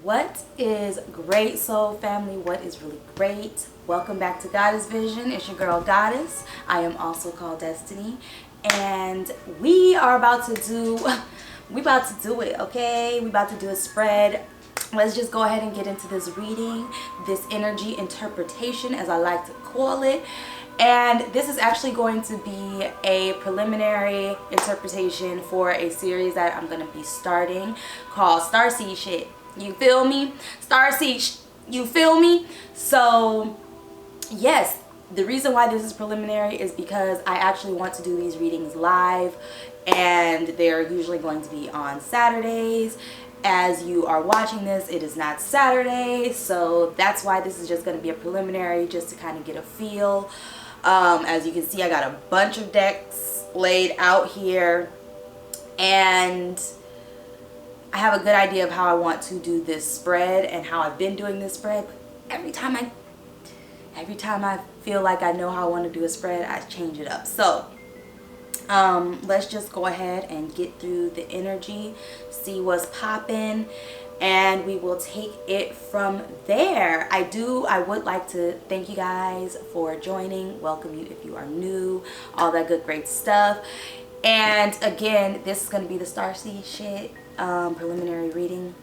What is great, soul family? What is really great? Welcome back to Goddess Vision. It's your girl Goddess. I am also called Destiny, and we about to do it, okay? We about to do a spread. Let's just go ahead and get into this reading, this energy interpretation, as I like to call it. And this is actually going to be a preliminary interpretation for a series that I'm going to be starting called StarSeed shit. You feel me? StarSeed, you feel me? So yes, the reason why this is preliminary is because I actually want to do these readings live, and they're usually going to be on Saturdays. As you are watching this, it is not Saturday, so that's why this is just going to be a preliminary, just to kind of get a feel. As you can see, I got a bunch of decks laid out here, and I have a good idea of how I want to do this spread and how I've been doing this spread. But every time I feel like I know how I want to do a spread, I change it up. So let's just go ahead and get through the energy, see what's popping, and we will take it from there. I would like to thank you guys for joining, welcome you if you are new, all that good great stuff. And again, this is going to be the StarSeed shit preliminary reading.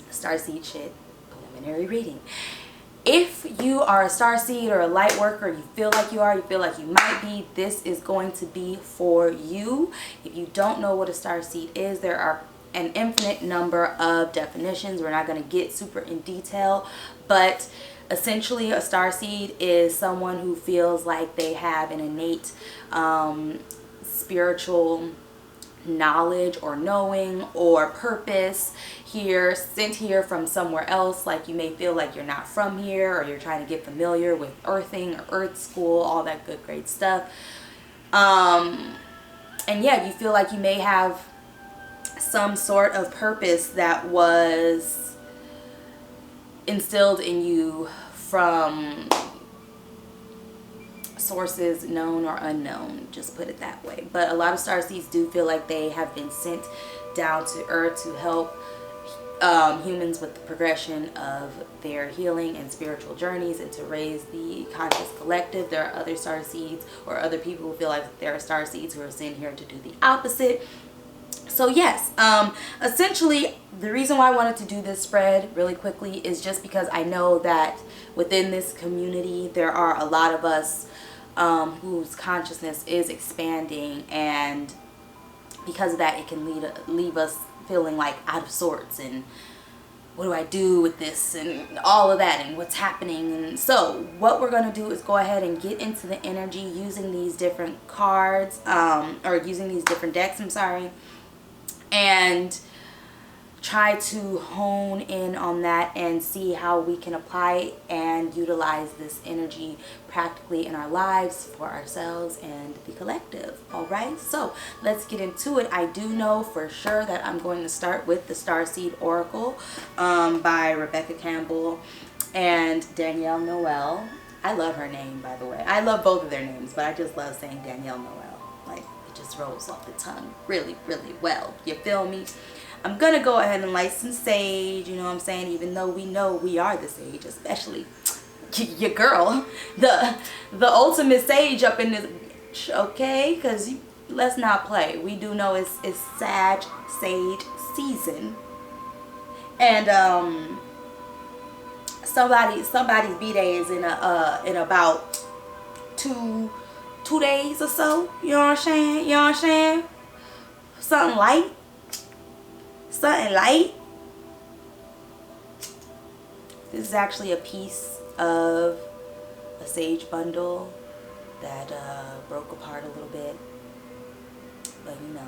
StarSeed shit preliminary reading. If you are a starseed or a light worker, you feel like you are, you feel like you might be, this is going to be for you. If you don't know what a starseed is, there are an infinite number of definitions. We're not going to get super in detail, but essentially a starseed is someone who feels like they have an innate spiritual knowledge or knowing or purpose here, sent here from somewhere else. Like, you may feel like you're not from here, or you're trying to get familiar with earthing or earth school, all that good great stuff. And yeah, you feel like you may have some sort of purpose that was instilled in you from sources known or unknown, just put it that way. But a lot of starseeds do feel like they have been sent down to earth to help humans with the progression of their healing and spiritual journeys, and to raise the conscious collective. There are other starseeds or other people who feel like there are starseeds who are sent here to do the opposite. So yes, essentially the reason why I wanted to do this spread really quickly is just because I know that within this community there are a lot of us whose consciousness is expanding, and because of that it can leave us feeling like out of sorts, and what do I do with this and all of that, and what's happening. And so what we're going to do is go ahead and get into the energy using these different cards, or using these different decks, I'm sorry, and try to hone in on that and see how we can apply and utilize this energy practically in our lives for ourselves and the collective. All right, so let's get into it. I do know for sure that I'm going to start with the StarSeed Oracle by Rebecca Campbell and Danielle Noel. I love her name, by the way. I love both of their names, but I just love saying Danielle Noel. Like, it just rolls off the tongue really, really well. You feel me? I'm going to go ahead and light some sage, you know what I'm saying? Even though we know we are the sage, especially your girl, the ultimate sage up in this bitch, okay? Because let's not play. We do know it's sage season. And somebody's B-day is in about two days or so. You know what I'm saying? You know what I'm saying? Something light. Something light. This is actually a piece of a sage bundle that broke apart a little bit, but you know,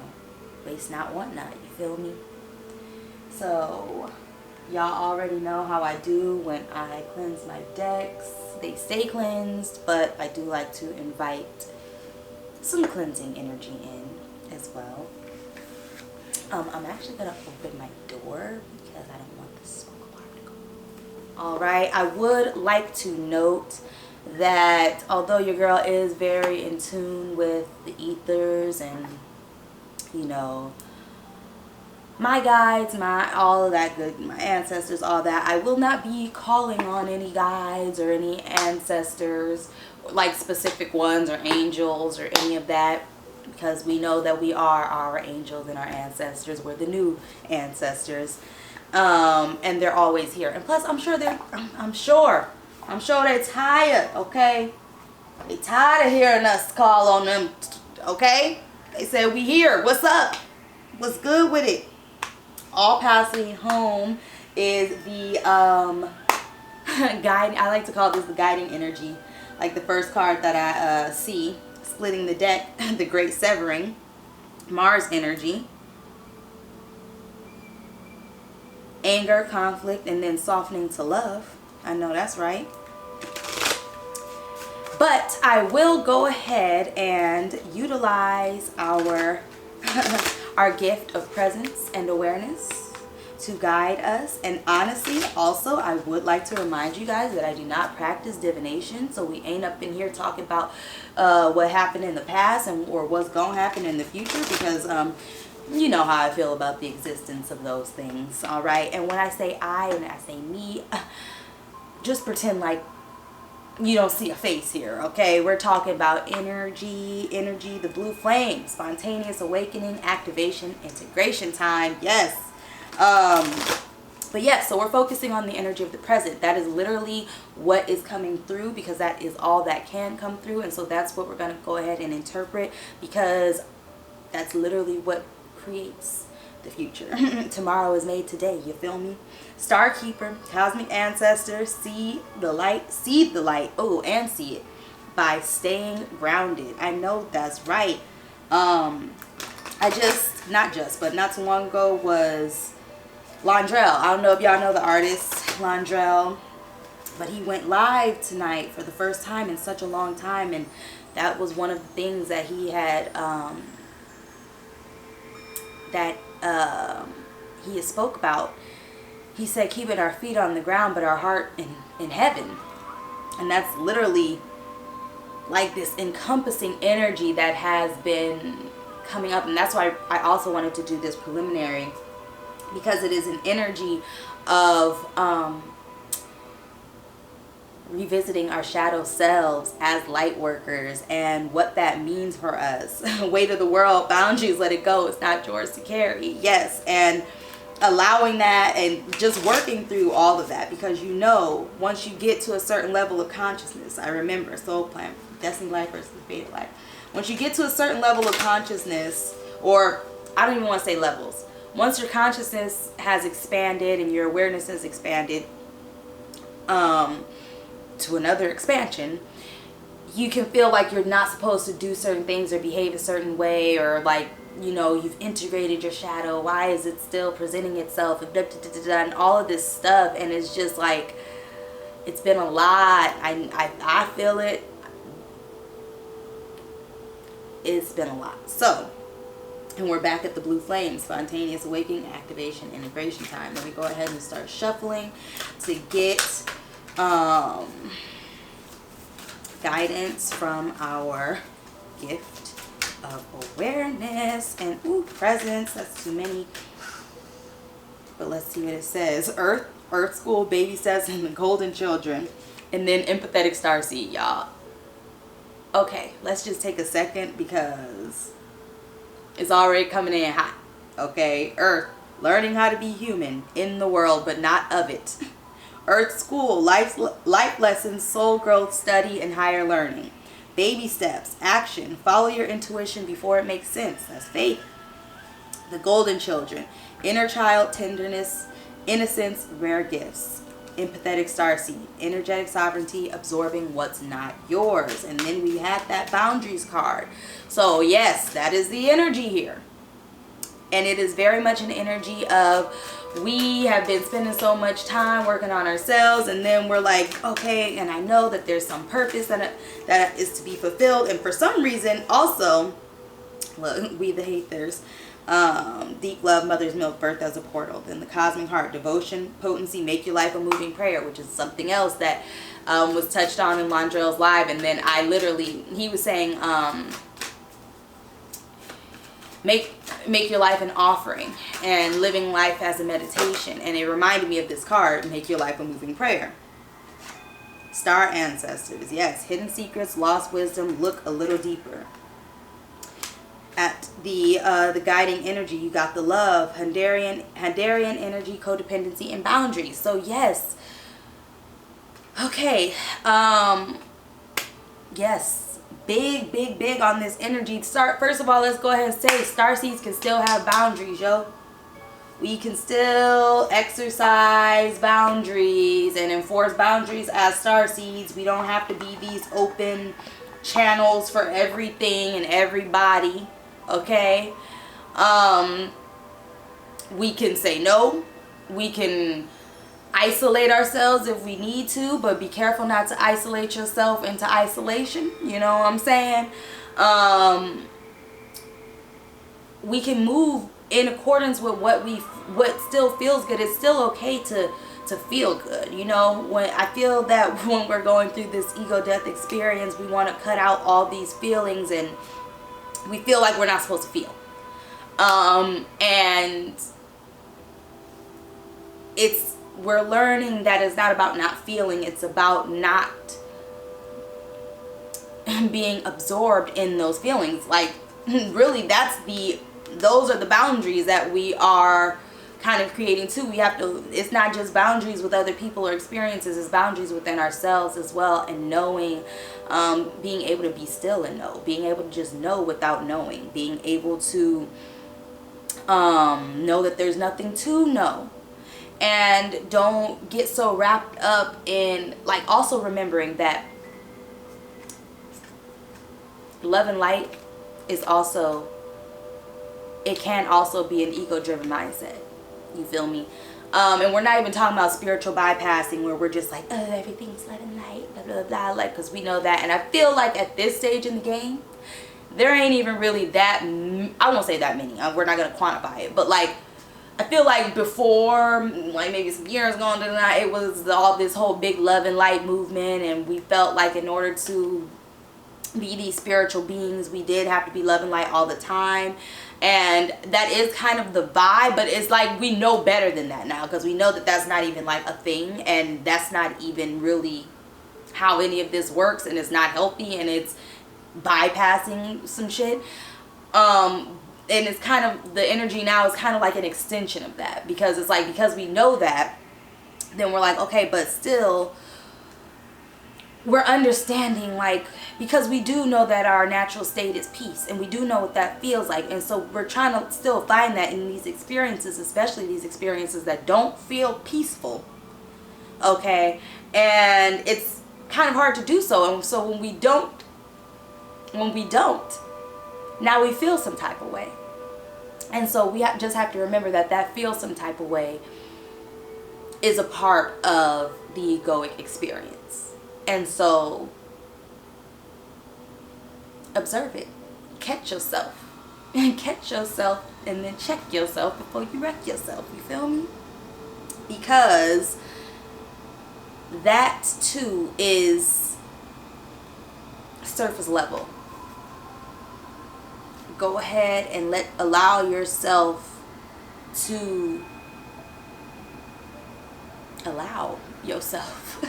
waste not, want not, you feel me? So y'all already know how I do when I cleanse my decks. They stay cleansed, but I do like to invite some cleansing energy in as well. I'm actually going to open my door because I don't want the smoke alarm to go. Alright, I would like to note that although your girl is very in tune with the ethers and, you know, my guides, all of that good, my ancestors, all that. I will not be calling on any guides or any ancestors, like specific ones or angels or any of that, because we know that we are our angels and our ancestors. We're the new ancestors, and they're always here. And plus, I'm sure they're tired. Okay, they tired of hearing us call on them. Okay, they said we here. What's up? What's good with it? All passing home is the guiding. I like to call this the guiding energy. Like the first card that I see splitting the deck, the Great Severing, Mars energy, anger, conflict, and then softening to love. I know that's right. But I will go ahead and utilize our our gift of presence and awareness to guide us. And honestly, also, I would like to remind you guys that I do not practice divination, so we ain't up in here talking about what happened in the past or what's gonna happen in the future, because you know how I feel about the existence of those things. All right, and when I say I and I say me, just pretend like you don't see a face here. Okay, we're talking about energy, the blue flame, spontaneous awakening, activation, integration time. Yes. But yeah, so we're focusing on the energy of the present. That is literally what is coming through, because that is all that can come through. And so that's what we're going to go ahead and interpret, because that's literally what creates the future. Tomorrow is made today. You feel me? Star Keeper, cosmic ancestor, see the light, oh, and see it by staying grounded. I know that's right. But not too long ago was Londrell. I don't know if y'all know the artist Londrell, but he went live tonight for the first time in such a long time, and that was one of the things that he had he spoke about. He said keeping our feet on the ground but our heart in heaven. And that's literally like this encompassing energy that has been coming up. And that's why I also wanted to do this preliminary, because it is an energy of revisiting our shadow selves as light workers and what that means for us. Weight of the world, boundaries, let it go. It's not yours to carry. Yes. And allowing that and just working through all of that, because you know, once you get to a certain level of consciousness, I remember soul plan, destiny life versus the fated life. Once you get to a certain level of consciousness, or I don't even want to say levels, once your consciousness has expanded and your awareness has expanded to another expansion, you can feel like you're not supposed to do certain things or behave a certain way, or like, you know, you've integrated your shadow. Why is it still presenting itself? And all of this stuff. And it's just like, it's been a lot. I feel it. It's been a lot. So, and we're back at the blue flame, spontaneous awakening, activation, integration time. Let me go ahead and start shuffling to get guidance from our gift of awareness. And presence, that's too many, but let's see what it says. Earth school, baby steps, and the golden children, and then empathetic starseed, y'all. Okay, let's just take a second, because it's already coming in hot. Okay, Earth, learning how to be human in the world but not of it. Earth school, life lessons, soul growth, study, and higher learning. Baby steps, action, follow your intuition before it makes sense. That's faith. The golden children, inner child, tenderness, innocence, rare gifts. Empathetic starseed, energetic sovereignty, absorbing what's not yours. And then we had that boundaries card. So yes, that is the energy here. And it is very much an energy of, we have been spending so much time working on ourselves, and then we're like, okay, and I know that there's some purpose that is to be fulfilled. And for some reason also, look, we the haters, deep love, mother's milk, birth as a portal. Then the cosmic heart, devotion, potency, make your life a moving prayer, which is something else that was touched on in Londrell's live. And then he was saying, make your life an offering and living life as a meditation. And it reminded me of this card, make your life a moving prayer. Star ancestors, yes, hidden secrets, lost wisdom, look a little deeper. At the guiding energy, you got the love, Handarian energy, codependency, and boundaries. So yes, okay, yes, big on this energy. First of all, let's go ahead and say starseeds can still have boundaries, yo. We can still exercise boundaries and enforce boundaries as starseeds. We don't have to be these open channels for everything and everybody, okay? We can say no. We can isolate ourselves if we need to, but be careful not to isolate yourself into isolation. You know what I'm saying? We can move in accordance with what still feels good. It's still okay to feel good. You know, when I feel that when we're going through this ego death experience, we want to cut out all these feelings, and we feel like we're not supposed to feel. And we're learning that it's not about not feeling, it's about not being absorbed in those feelings. Like, really, those are the boundaries that we are kind of creating too. We have to, it's not just boundaries with other people or experiences, it's boundaries within ourselves as well. And knowing, being able to be still and know, being able to just know without knowing, being able to know that there's nothing to know. And don't get so wrapped up in, like, also remembering that love and light is also, it can also be an ego-driven mindset. You feel me? And we're not even talking about spiritual bypassing where we're just like, oh, everything's love and light, blah, blah, blah, like, because we know that. And I feel like at this stage in the game, there ain't even really that, I won't say that many, we're not going to quantify it, but like, I feel like before, like maybe some years ago, it was all this whole big love and light movement, and we felt like in order to be these spiritual beings, we did have to be love and light all the time. And that is kind of the vibe, but it's like we know better than that now, because we know that that's not even like a thing, and that's not even really how any of this works, and it's not healthy, and it's bypassing some shit. And it's kind of, the energy now is kind of like an extension of that, because it's like, because we know that, then we're like, okay, but still we're understanding, like, because we do know that our natural state is peace, and we do know what that feels like. And so we're trying to still find that in these experiences, especially these experiences that don't feel peaceful, okay? And it's kind of hard to do so. And so when we don't, now we feel some type of way. And so we just have to remember that that feel some type of way is a part of the egoic experience. And so observe it, catch yourself, and then check yourself before you wreck yourself. You feel me? Because that too is surface level. Go ahead and allow yourself to allow yourself.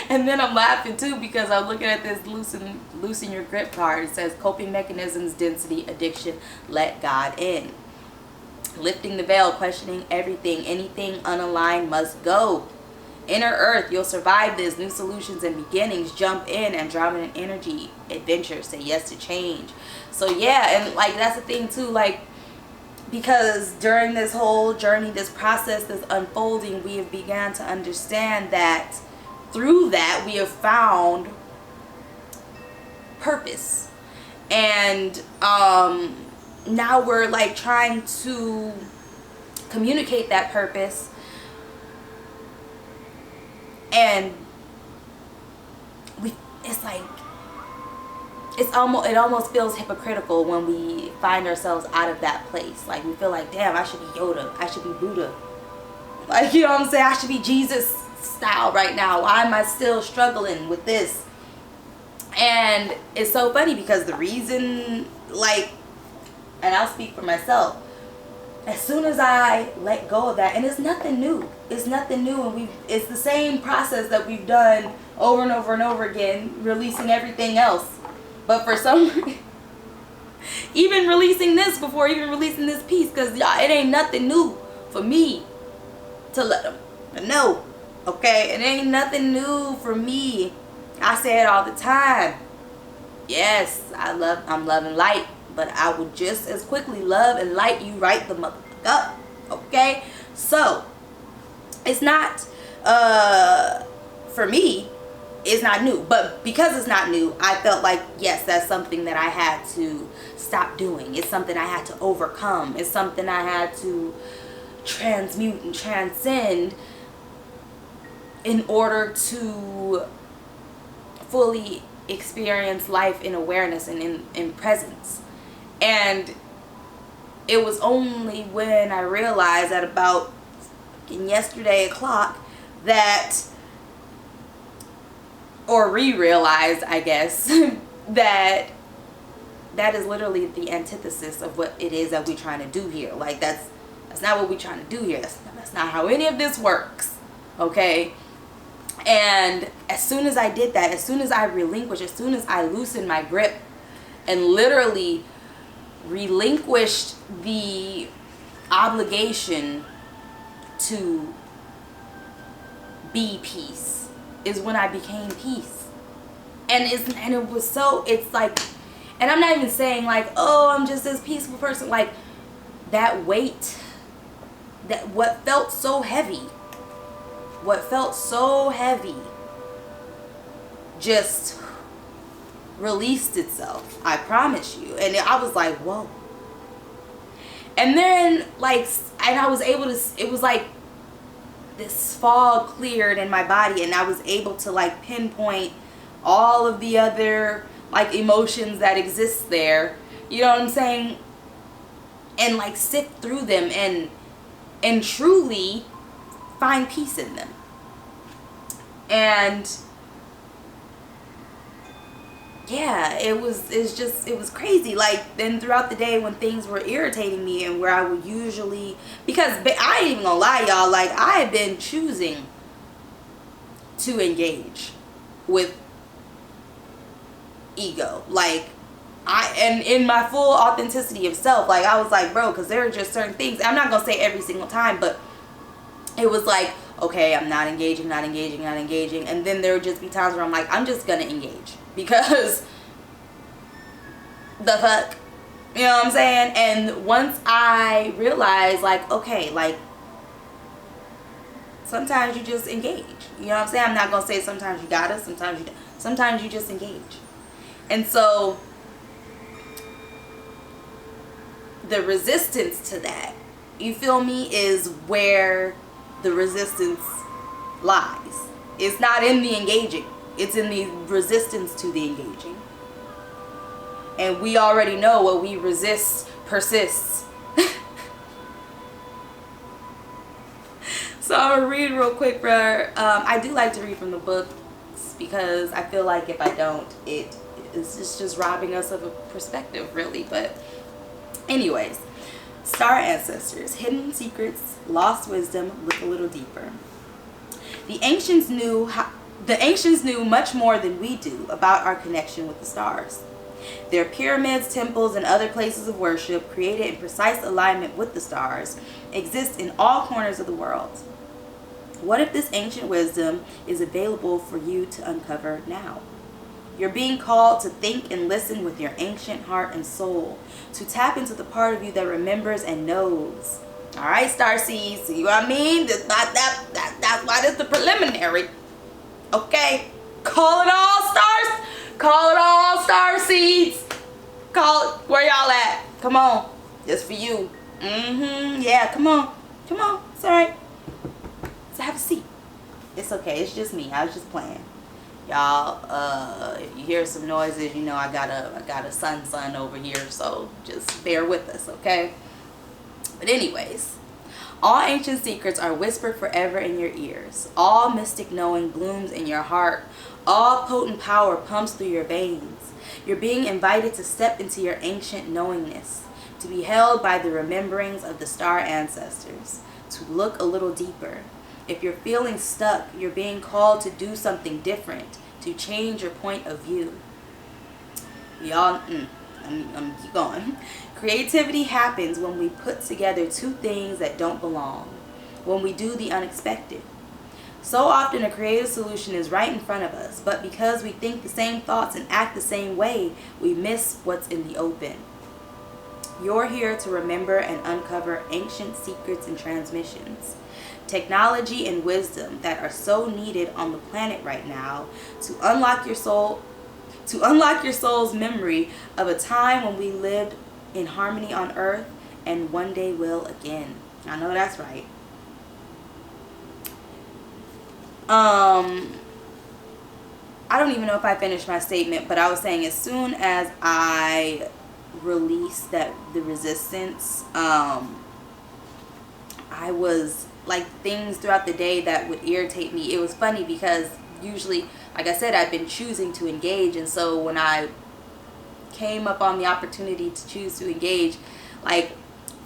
And then I'm laughing too, because I'm looking at this loosen your grip card. It says coping mechanisms, density, addiction, let God in. Lifting the veil, questioning everything, anything unaligned must go. Inner Earth, you'll survive this. New solutions and beginnings, jump in. Andromedan energy, adventure, say yes to change. So yeah, and like that's the thing too, like, because during this whole journey, this process, this unfolding, we have begun to understand that through that we have found purpose. And now we're like trying to communicate that purpose. And it's like, it almost feels hypocritical when we find ourselves out of that place. Like, we feel like, damn, I should be Yoda, I should be Buddha, like, you know what I'm saying, I should be Jesus style right now. Why am I still struggling with this? And it's so funny, because the reason like, and I'll speak for myself, as soon as I let go of that, and it's nothing new. It's nothing new, and it's the same process that we've done over and over and over again, releasing everything else. But for some reason, even releasing this before even releasing this piece, because y'all, it ain't nothing new for me to let them know. Okay, it ain't nothing new for me. I say it all the time. Yes, I'm love and light, but I would just as quickly love and light you right the motherfucker up. Okay, so it's not for me, it's not new, but because it's not new, I felt like, yes, that's something that I had to stop doing. It's something I had to overcome. It's something I had to transmute and transcend in order to fully experience life in awareness and in presence. And it was only when I realized at about yesterday o'clock that, or re-realized, I guess, that is literally the antithesis of what it is that we're trying to do here. Like, that's not what we're trying to do here. That's not how any of this works. Okay? And as soon as I did that, as soon as I relinquished, as soon as I loosened my grip and literally relinquished the obligation to be peace, is when I became peace. And it was so, it's like, and I'm not even saying like, oh, I'm just this peaceful person. Like, that weight, that what felt so heavy just released itself, I promise you. And I was like, whoa. And then, like, and I was able to, it was like this fog cleared in my body, and I was able to like pinpoint all of the other like emotions that exist there, you know what I'm saying, and like sift through them and truly find peace in them. And yeah, it was crazy. Like, then throughout the day when things were irritating me, and where I would usually, because I ain't even gonna lie, y'all, like, I have been choosing to engage with ego, like, and in my full authenticity of self. Like, I was like, bro, because there are just certain things, I'm not gonna say every single time, but it was like, okay, I'm not engaging, and then there would just be times where I'm like, I'm just gonna engage, because the fuck, you know what I'm saying? And once I realized, like, okay, like, sometimes you just engage, you know what I'm saying? I'm not gonna say sometimes you gotta, sometimes you don't. Sometimes you just engage. And so the resistance to that, you feel me, is where the resistance lies. It's not in the engaging, it's in the resistance to the engaging. And we already know what we resist persists. So I'm gonna read real quick, bro. I do like to read from the books, because I feel like if I don't, it's just robbing us of a perspective, really. But anyways, Star Ancestors, Hidden Secrets, Lost Wisdom, Look a Little Deeper. The ancients knew much more than we do about our connection with the stars. Their pyramids, temples, and other places of worship, created in precise alignment with the stars, exist in all corners of the world. What if this ancient wisdom is available for you to uncover now? You're being called to think and listen with your ancient heart and soul, to tap into the part of you that remembers and knows. All right, StarSeed, see what I mean? That's why this is the preliminary. Okay? Call it all stars. Call it all StarSeeds. Call it. Where y'all at? Come on. Just for you. Yeah, come on. Come on. It's all right. So have a seat. It's okay. It's just me. I was just playing. Y'all, if you hear some noises, you know I got a son over here, so just bear with us, okay? But anyways, all ancient secrets are whispered forever in your ears. All mystic knowing blooms in your heart. All potent power pumps through your veins. You're being invited to step into your ancient knowingness, to be held by the rememberings of the star ancestors, to look a little deeper. If you're feeling stuck, you're being called to do something different, to change your point of view. Y'all, I'm keep going. Creativity happens when we put together two things that don't belong, when we do the unexpected. So often a creative solution is right in front of us, but because we think the same thoughts and act the same way, we miss what's in the open. You're here to remember and uncover ancient secrets and transmissions, technology and wisdom that are so needed on the planet right now to unlock your soul's memory of a time when we lived in harmony on earth and one day will again. I know that's right. I don't even know if I finished my statement, but I was saying as soon as I released the resistance, I was like, things throughout the day that would irritate me. It was funny because usually, like I said, I've been choosing to engage, and so when I came up on the opportunity to choose to engage, like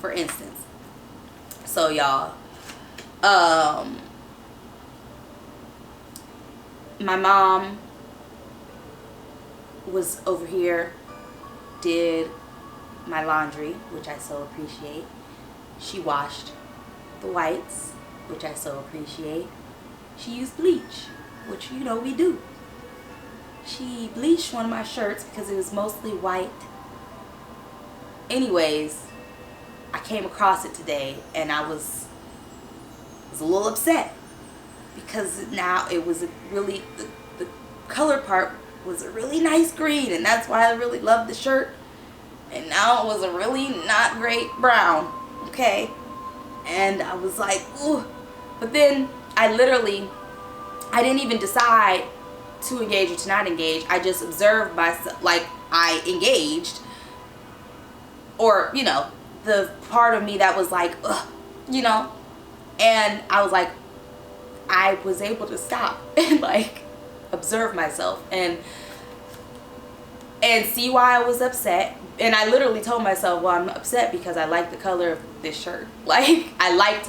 for instance, so y'all, my mom was over here, did my laundry, which I so appreciate. She washed the whites, which I so appreciate. She used bleach, which, you know, we do. She bleached one of my shirts because it was mostly white. Anyways, I came across it today and I was a little upset because now it was a really, the color part was a really nice green, and that's why I really loved the shirt. And now it was a really not great brown, okay? And I was like, ooh. But then I didn't even decide to engage or to not engage. I just observed myself, like I engaged, or, you know, the part of me that was like, ugh, you know, and I was like, I was able to stop and like observe myself and see why I was upset. And I literally told myself, well, I'm upset because I like the color of this shirt. Like, I liked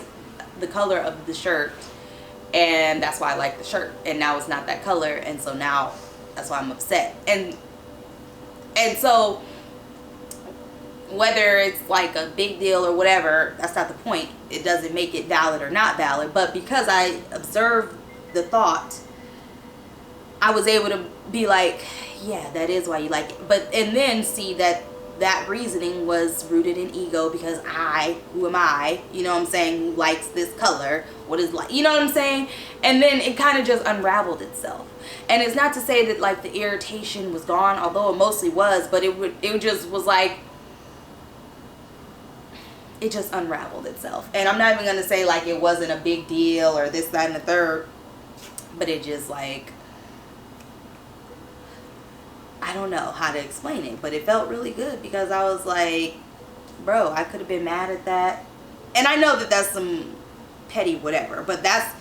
the color of the shirt, and that's why I like the shirt. And now it's not that color, and so now that's why I'm upset. And so whether it's like a big deal or whatever, that's not the point. It doesn't make it valid or not valid. But because I observed the thought, I was able to be like, yeah, that is why you like it. But, and then see that reasoning was rooted in ego, because who am I, you know what I'm saying, who likes this color, what is like, you know what I'm saying? And then it kind of just unraveled itself. And it's not to say that like the irritation was gone, although it mostly was, but it just was like, it just unraveled itself. And I'm not even going to say like it wasn't a big deal or this, that, and the third, but it just like, I don't know how to explain it, but it felt really good because I was like, bro, I could have been mad at that. And I know that that's some petty whatever, but that's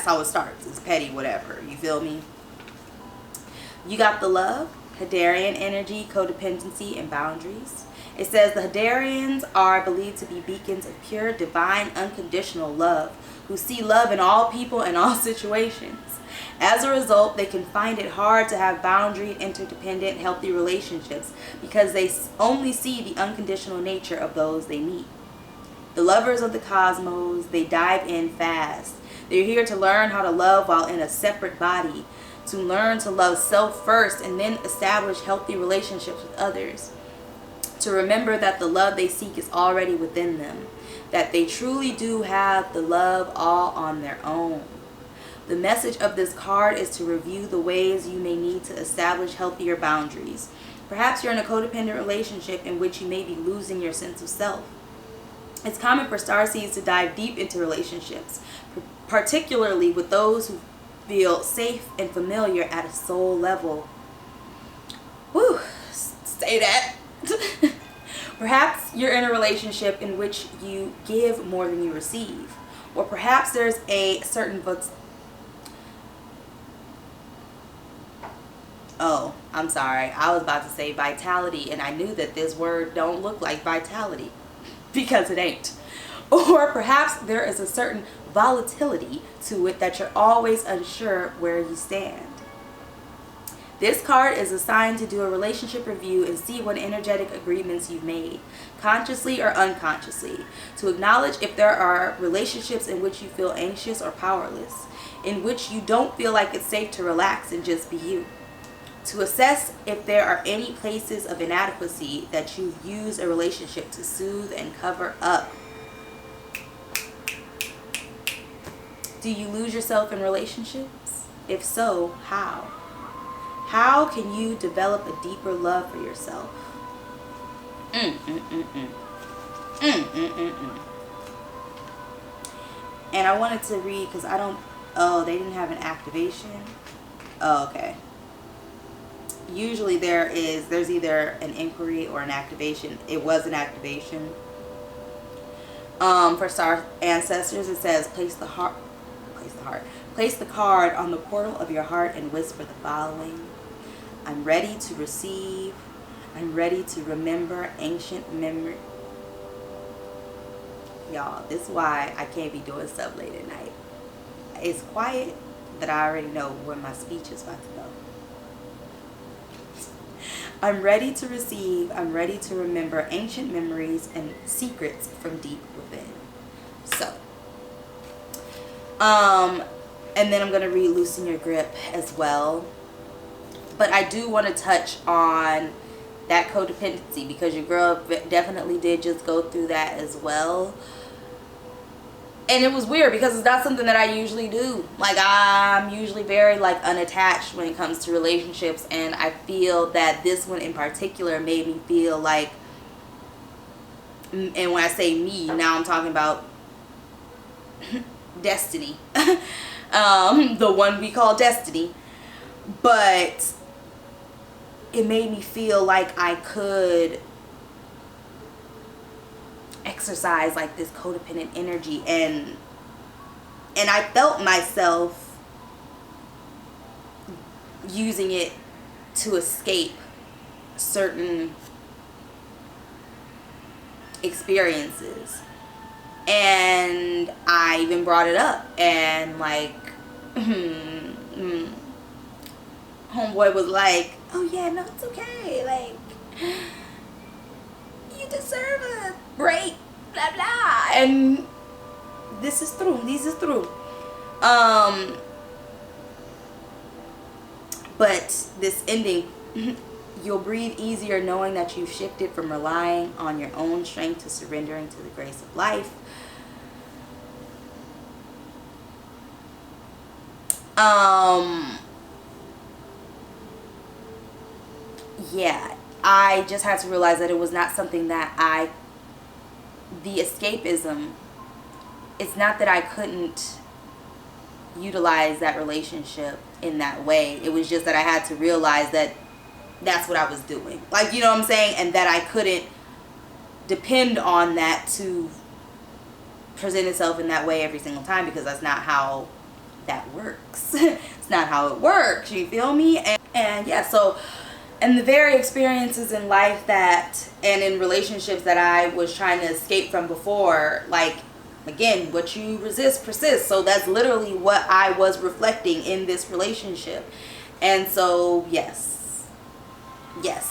how it starts. It's petty whatever. You feel me? You got the love, Hadarian energy, codependency, and boundaries. It says the Hadarians are believed to be beacons of pure, divine, unconditional love, who see love in all people and all situations. As a result, they can find it hard to have boundary, interdependent, healthy relationships because they only see the unconditional nature of those they meet. The lovers of the cosmos, they dive in fast. They're here to learn how to love while in a separate body, to learn to love self first and then establish healthy relationships with others, to remember that the love they seek is already within them, that they truly do have the love all on their own. The message of this card is to review the ways you may need to establish healthier boundaries. Perhaps you're in a codependent relationship in which you may be losing your sense of self. It's common for starseeds to dive deep into relationships, particularly with those who feel safe and familiar at a soul level. Whew, say that. Perhaps you're in a relationship in which you give more than you receive. Or perhaps there's a certain Oh, I'm sorry. I was about to say vitality, and I knew that this word don't look like vitality because it ain't. Or perhaps there is a certain volatility to it that you're always unsure where you stand. This card is assigned to do a relationship review and see what energetic agreements you've made, consciously or unconsciously, to acknowledge if there are relationships in which you feel anxious or powerless, in which you don't feel like it's safe to relax and just be you, to assess if there are any places of inadequacy that you use a relationship to soothe and cover up. Do you lose yourself in relationships? If so, how? How can you develop a deeper love for yourself? And I wanted to read because I don't... Oh, they didn't have an activation? Oh, okay. Usually there's either an inquiry or an activation. It was an activation. For star ancestors, it says place the card on the portal of your heart and whisper the following. I'm ready to receive. I'm ready to remember ancient memory. Y'all, this is why I can't be doing stuff late at night. It's quiet, but I already know where my speech is about to go. I'm ready to receive. I'm ready to remember ancient memories and secrets from deep within. So, and then I'm going to read Loosen Your Grip as well. But I do want to touch on that codependency because your girl definitely did just go through that as well. And it was weird because it's not something that I usually do. Like, I'm usually very, like, unattached when it comes to relationships. And I feel that this one in particular made me feel like, and when I say me, now I'm talking about Destiny. The one we call Destiny. But it made me feel like I could exercise like this codependent energy, and I felt myself using it to escape certain experiences. And I even brought it up, and like homeboy was like, oh yeah, no, it's okay, like you deserve a break, blah blah, and this is true, but this ending, you'll breathe easier knowing that you've shifted from relying on your own strength to surrendering to the grace of life. Yeah, I just had to realize that it was not something that the escapism, it's not that I couldn't utilize that relationship in that way. It was just that I had to realize that that's what I was doing. Like, you know what I'm saying? And that I couldn't depend on that to present itself in that way every single time, because that's not how that works. It's not how it works. You feel me? And yeah, so, and the very experiences in life that, and in relationships that I was trying to escape from before, like, again, what you resist persists. So that's literally what I was reflecting in this relationship. And so, yes,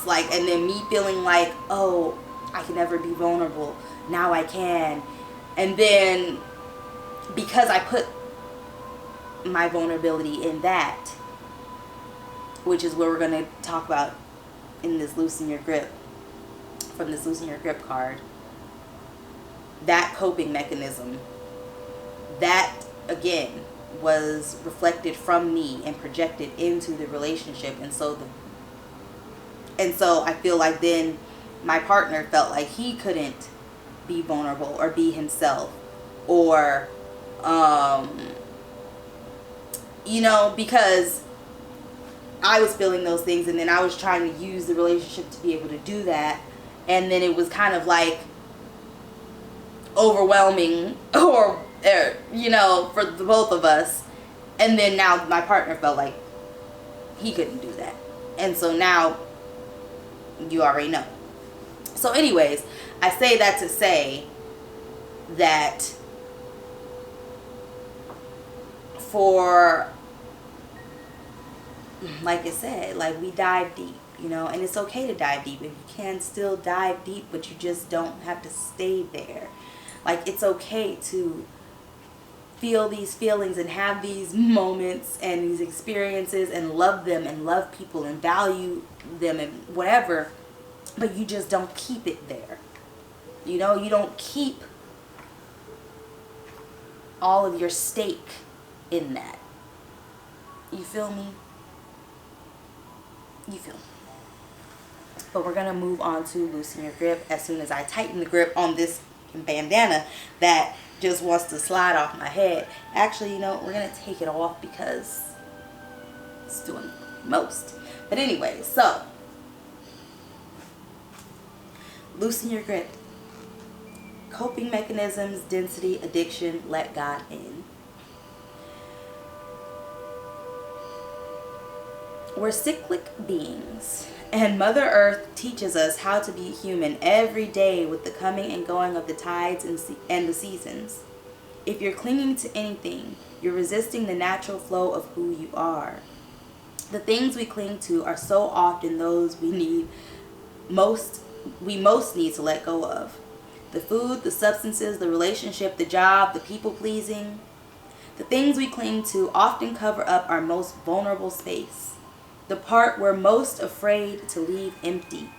like, and then me feeling like, oh, I can never be vulnerable. Now I can. And then because I put my vulnerability in that, which is what we're going to talk about in this Loosen Your Grip, from this Loosen Your Grip card, that coping mechanism, that again was reflected from me and projected into the relationship. And so I feel like then my partner felt like he couldn't be vulnerable or be himself, or you know, because I was feeling those things, and then I was trying to use the relationship to be able to do that, and then it was kind of like overwhelming, or you know, for the both of us. And then now my partner felt like he couldn't do that, And so now you already know. So anyways, I say that to say that for, like I said, like we dive deep, you know, and it's okay to dive deep. If you can still dive deep, but you just don't have to stay there. Like, it's okay to feel these feelings and have these moments and these experiences and love them and love people and value them and whatever, but you just don't keep it there. You know, you don't keep all of your stake in that. You feel me? You feel me? But we're gonna move on to loosen your grip as soon as I tighten the grip on this bandana that just wants to slide off my head. Actually, you know, we're gonna take it off because it's doing most. But anyway, so loosen your grip. Coping mechanisms, density, addiction, let God in. We're cyclic beings, and Mother Earth teaches us how to be human every day with the coming and going of the tides and the seasons. If you're clinging to anything, you're resisting the natural flow of who you are. The things we cling to are so often those we most need to let go of. The food, the substances, the relationship, the job, the people pleasing. The things we cling to often cover up our most vulnerable space. The part we're most afraid to leave empty.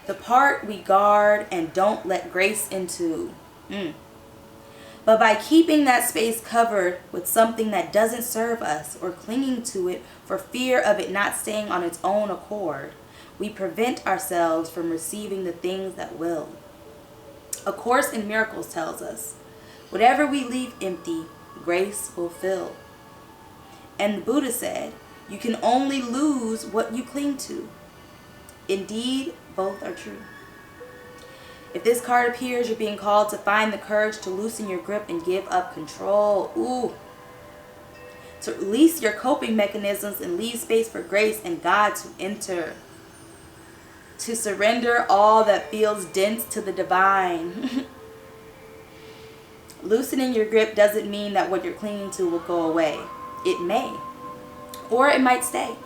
The part we guard and don't let grace into. But by keeping that space covered with something that doesn't serve us or clinging to it for fear of it not staying on its own accord, we prevent ourselves from receiving the things that will. A Course in Miracles tells us, whatever we leave empty, grace will fill. And the Buddha said, you can only lose what you cling to. Indeed, both are true. If this card appears, you're being called to find the courage to loosen your grip and give up control. To release your coping mechanisms and leave space for grace and God to enter. To surrender all that feels dense to the divine. Loosening your grip doesn't mean that what you're clinging to will go away. It may. Or it might stay.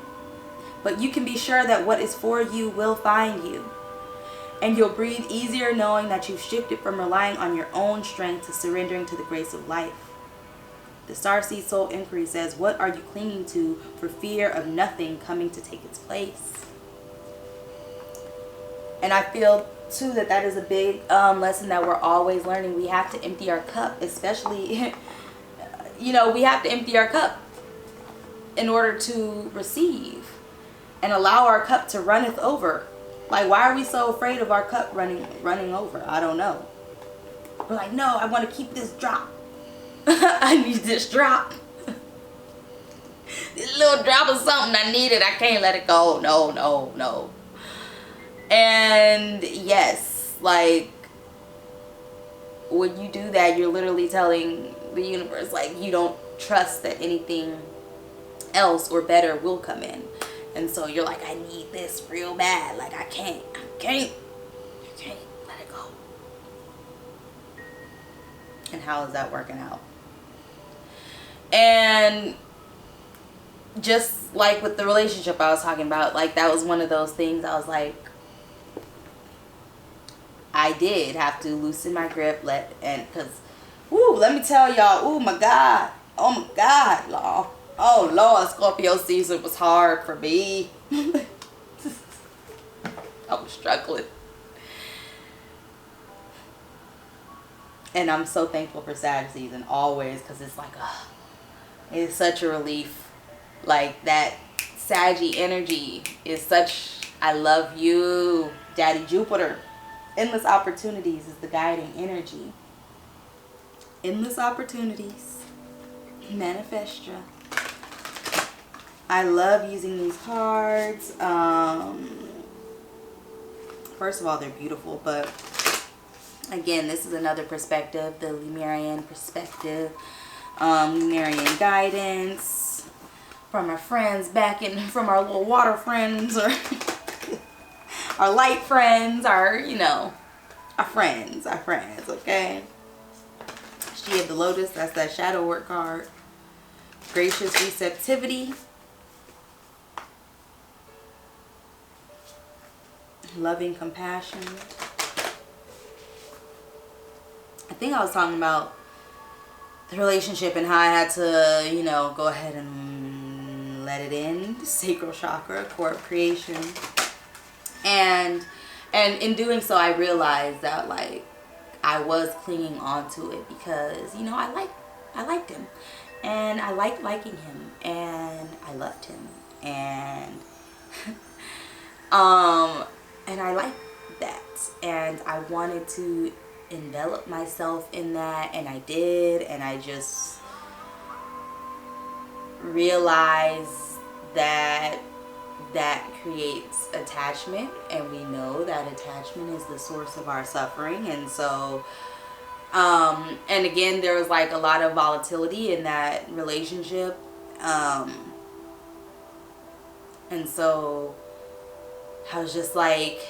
But you can be sure that what is for you will find you. And you'll breathe easier knowing that you've shifted from relying on your own strength to surrendering to the grace of life. The StarSeed Soul Inquiry says, what are you clinging to for fear of nothing coming to take its place? And I feel too that that is a big lesson that we're always learning. We have to empty our cup, especially, you know, we have to empty our cup in order to receive and allow our cup to runneth over. Like, why are we so afraid of our cup running over? I don't know. We're like, no, I want to keep this drop. I need this drop. This little drop of something I need it. I can't let it go. No, no, no. And yes, like, when you do that, you're literally telling the universe, like, you don't trust that anything else or better will come in. And so you're like, I need this real bad. Like, I can't let it go. And how is that working out? And just like with the relationship I was talking about, like, that was one of those things I was like, I did have to loosen my grip, because, let me tell y'all, oh my God, Lord. Oh Lord, Scorpio season was hard for me. I was struggling. And I'm so thankful for Sag season always, because it's like, it's such a relief. Like, that Saggy energy is such, I love you, Daddy Jupiter. Endless opportunities is the guiding energy. Endless opportunities. Manifestra. I love using these cards. First of all, they're beautiful, but again, this is another perspective, the Lemurian perspective, Lemurian guidance. from our friends back in, from our little water friends, or our light friends, our, you know, our friends, okay? She of the Lotus, that's that shadow work card. Gracious receptivity. Loving compassion. I think I was talking about the relationship and how I had to, you know, go ahead and let it in. Sacral chakra, core of creation. And in doing so, I realized that, like, I was clinging on to it because, you know, I liked him, and I liked liking him, and I loved him, and and I liked that, and I wanted to envelop myself in that, and I did, and I just realized that that creates attachment, and we know that attachment is the source of our suffering. And so and again, there was like a lot of volatility in that relationship, and so I was just like,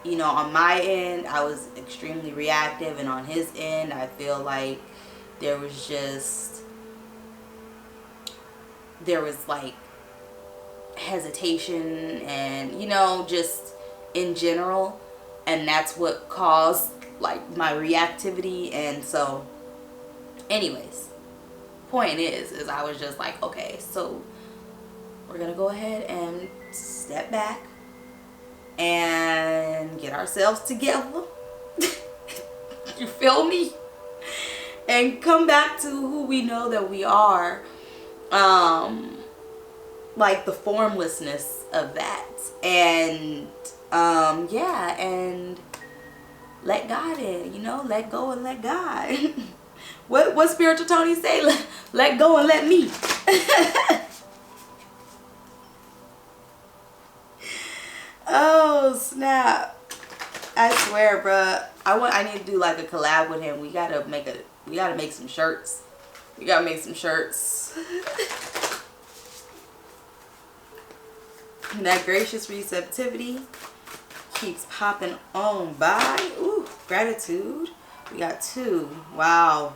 you know, on my end I was extremely reactive, and on his end I feel like there was like hesitation, and, you know, just in general, and that's what caused like my reactivity. And so anyways, point is I was just like, okay, so we're gonna go ahead and step back and get ourselves together. You feel me? And come back to who we know that we are. Like the formlessness of that, and yeah, and let God in, you know, let go and let God. what spiritual Tony say? Let go and let me. Oh snap! I swear, bruh. I need to do like a collab with him. We gotta make some shirts. We gotta make some shirts. And that gracious receptivity keeps popping on by. Ooh, gratitude. We got 2. Wow.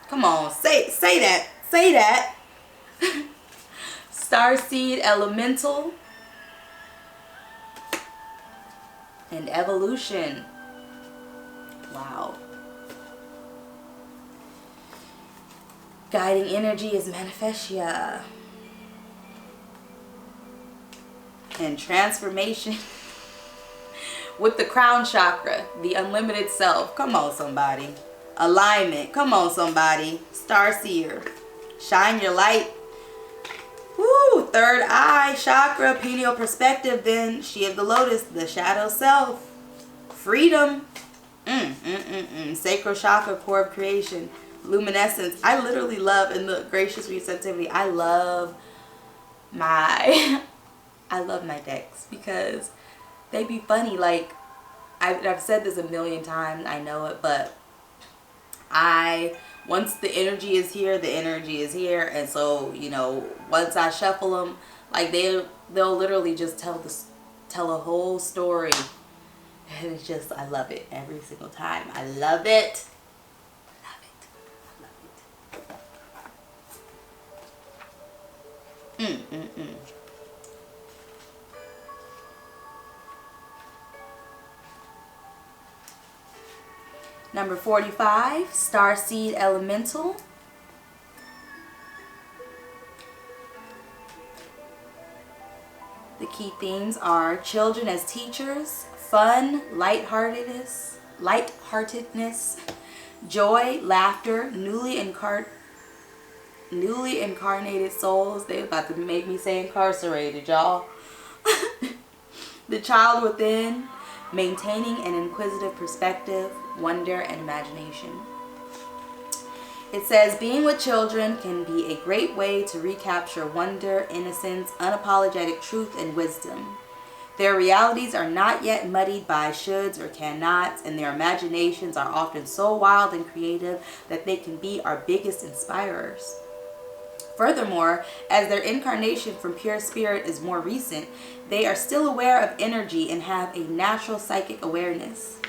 Come on, say that. Say that. StarSeed elemental. And evolution. Wow. Guiding energy is manifestia. And transformation with the crown chakra, the unlimited self. Come on, somebody. Alignment. Come on, somebody. Starseer. Shine your light. Woo! Third eye chakra, pineal perspective. Then she of the Lotus, the shadow self. Freedom. Sacral chakra, core of creation. Luminescence. I literally love, in the gracious receptivity, I love my decks because they be funny. Like, I've said this a million times, I know it, but once the energy is here, the energy is here. And so, you know, once I shuffle them, like, they'll literally just tell a whole story, and it's just, I love it every single time. I love it. Number 45, StarSeed elemental. The key themes are children as teachers, fun, lightheartedness, joy, laughter, newly incarnated souls. They about to make me say incarcerated, y'all. The child within, maintaining an inquisitive perspective, wonder, and imagination. It says, being with children can be a great way to recapture wonder, innocence, unapologetic truth, and wisdom. Their realities are not yet muddied by shoulds or cannots, and their imaginations are often so wild and creative that they can be our biggest inspirers. Furthermore, as their incarnation from pure spirit is more recent, they are still aware of energy and have a natural psychic awareness.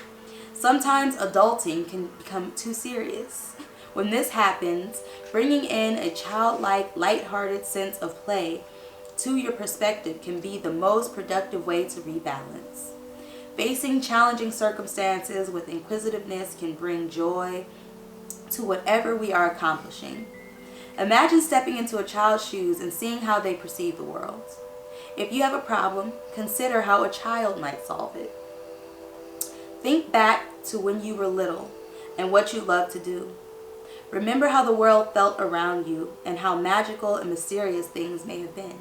Sometimes adulting can become too serious. When this happens, bringing in a childlike, lighthearted sense of play to your perspective can be the most productive way to rebalance. Facing challenging circumstances with inquisitiveness can bring joy to whatever we are accomplishing. Imagine stepping into a child's shoes and seeing how they perceive the world. If you have a problem, consider how a child might solve it. Think back to when you were little and what you loved to do. Remember how the world felt around you and how magical and mysterious things may have been.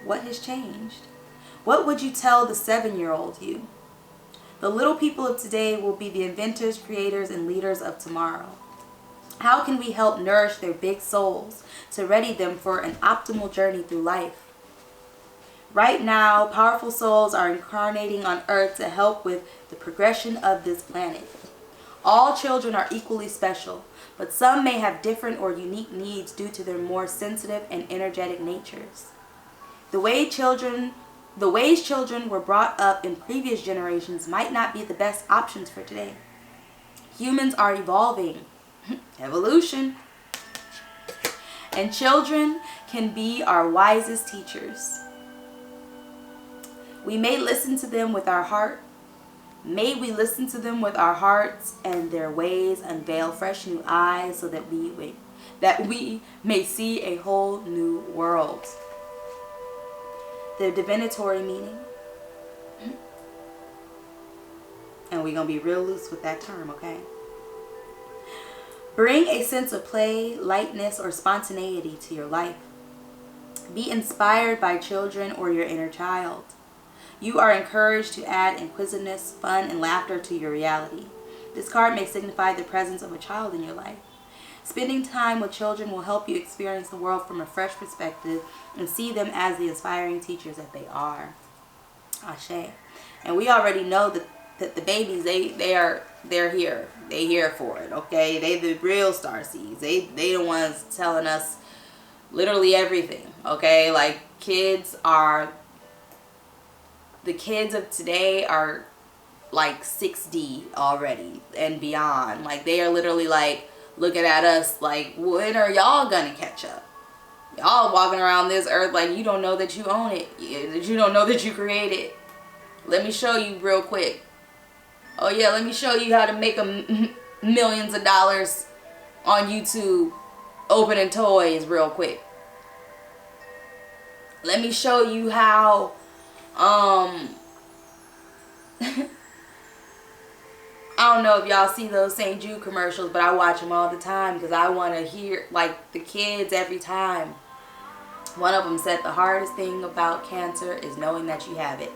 What has changed? What would you tell the 7-year-old you? The little people of today will be the inventors, creators, and leaders of tomorrow. How can we help nourish their big souls to ready them for an optimal journey through life? Right now, powerful souls are incarnating on Earth to help with the progression of this planet. All children are equally special, but some may have different or unique needs due to their more sensitive and energetic natures. The ways children were brought up in previous generations might not be the best options for today. Humans are evolving. Evolution. And children can be our wisest teachers. We may listen to them with our heart. May we listen to them with our hearts, and their ways unveil fresh new eyes so that we may see a whole new world. The divinatory meaning. And we're going to be real loose with that term, okay? Bring a sense of play, lightness, or spontaneity to your life. Be inspired by children or your inner child. You are encouraged to add inquisitiveness, fun, and laughter to your reality. This card may signify the presence of a child in your life. Spending time with children will help you experience the world from a fresh perspective and see them as the inspiring teachers that they are. Ashe. And we already know that the babies, they're here. They here for it, okay? They the real StarSeeds. They the ones telling us literally everything, okay? Like the kids of today are like 6D already and beyond. Like they are literally like looking at us like, when are y'all gonna catch up? Y'all walking around this earth like you don't know that you own it, that you don't know that you created it. Let me show you real quick. Oh yeah, let me show you how to make millions of dollars on YouTube opening toys real quick. Let me show you how I don't know if y'all see those St. Jude commercials, but I watch them all the time because I want to hear like the kids every time. One of them said the hardest thing about cancer is knowing that you have it.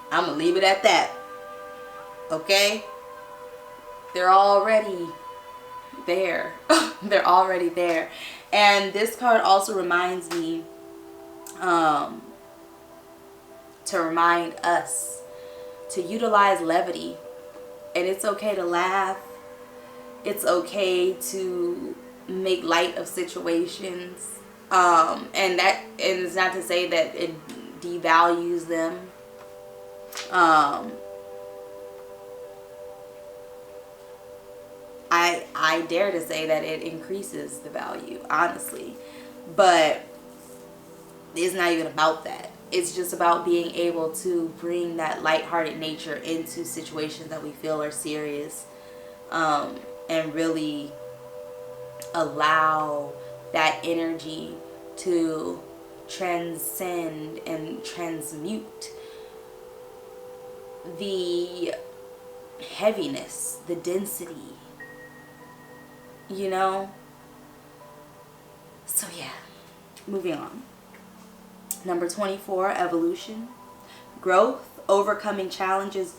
I'm going to leave it at that. Okay? They're already there. They're already there. And this card also reminds me to remind us to utilize levity. And it's okay to laugh. It's okay to make light of situations. And it's not to say that it devalues them. I dare to say that it increases the value, honestly. But it's not even about that. It's just about being able to bring that lighthearted nature into situations that we feel are serious, and really allow that energy to transcend and transmute the heaviness, the density, you know? So yeah, moving on. Number 24, evolution. Growth, overcoming challenges.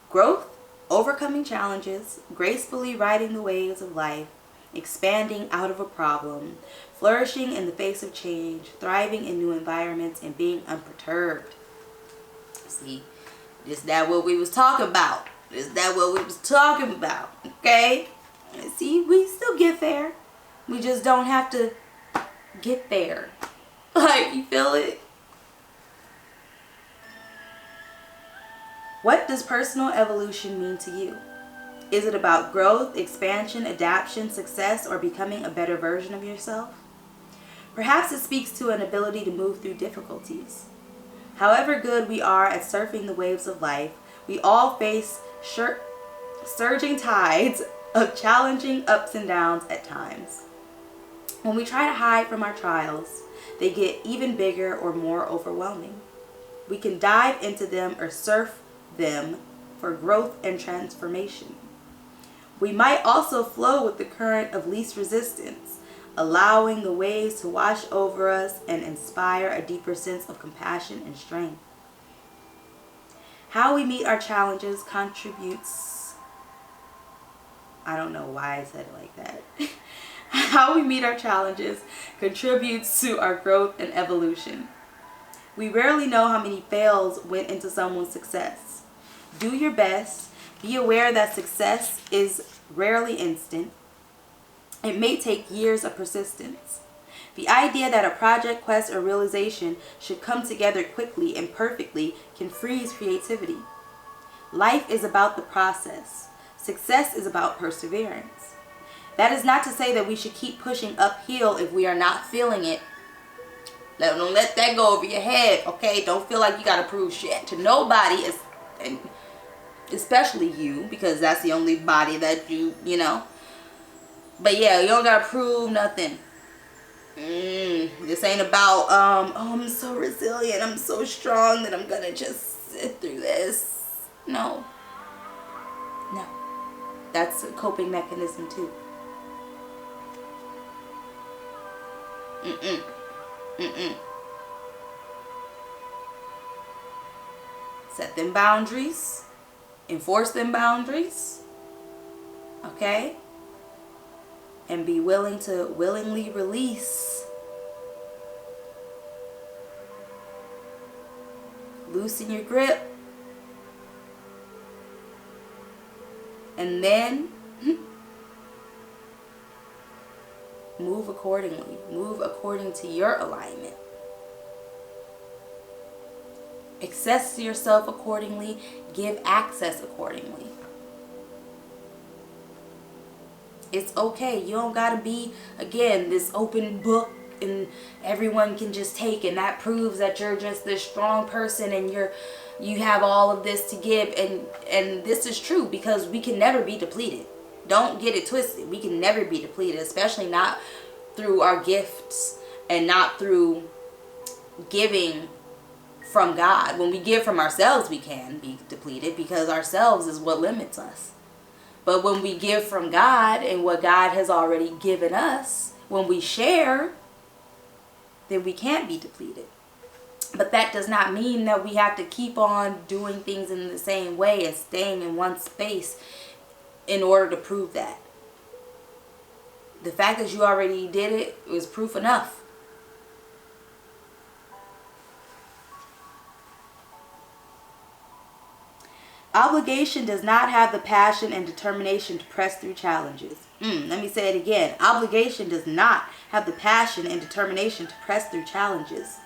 Growth, overcoming challenges, gracefully riding the waves of life, expanding out of a problem, flourishing in the face of change, thriving in new environments, and being unperturbed. See, is that what we was talking about? Is that what we was talking about? Okay? See, we still get there. We just don't have to get there. Like, you feel it? What does personal evolution mean to you? Is it about growth, expansion, adaptation, success, or becoming a better version of yourself? Perhaps it speaks to an ability to move through difficulties. However good we are at surfing the waves of life, we all face surging tides of challenging ups and downs at times. When we try to hide from our trials, they get even bigger or more overwhelming. We can dive into them or surf them for growth and transformation. We might also flow with the current of least resistance, allowing the waves to wash over us and inspire a deeper sense of compassion and strength. How we meet our challenges contributes... I don't know why I said it like that. How we meet our challenges contributes to our growth and evolution. We rarely know how many fails went into someone's success. Do your best. Be aware that success is rarely instant. It may take years of persistence. The idea that a project, quest, or realization should come together quickly and perfectly can freeze creativity. Life is about the process. Success is about perseverance. That is not to say that we should keep pushing uphill if we are not feeling it. Don't let that go over your head, okay? Don't feel like you got to prove shit to nobody, especially you, because that's the only body that you know. But yeah, you don't got to prove nothing. This ain't about, oh, I'm so resilient, I'm so strong that I'm going to just sit through this. No. No. That's a coping mechanism too. Set them boundaries. Enforce them boundaries. Okay? And be willing to willingly release. Loosen your grip. And then move accordingly. Move according to your alignment. Access yourself accordingly. Give access accordingly. It's okay. You don't gotta be, again, this open book and everyone can just take, and that proves that you're just this strong person and you have all of this to give. And this is true, because we can never be depleted. Don't get it twisted. We can never be depleted, especially not through our gifts and not through giving from God. When we give from ourselves, we can be depleted, because ourselves is what limits us. But when we give from God and what God has already given us, when we share, then we can't be depleted. But that does not mean that we have to keep on doing things in the same way and staying in one space in order to prove that. The fact that you already did it was proof enough. Obligation does not have the passion and determination to press through challenges. Let me say it again. Obligation does not have the passion and determination to press through challenges.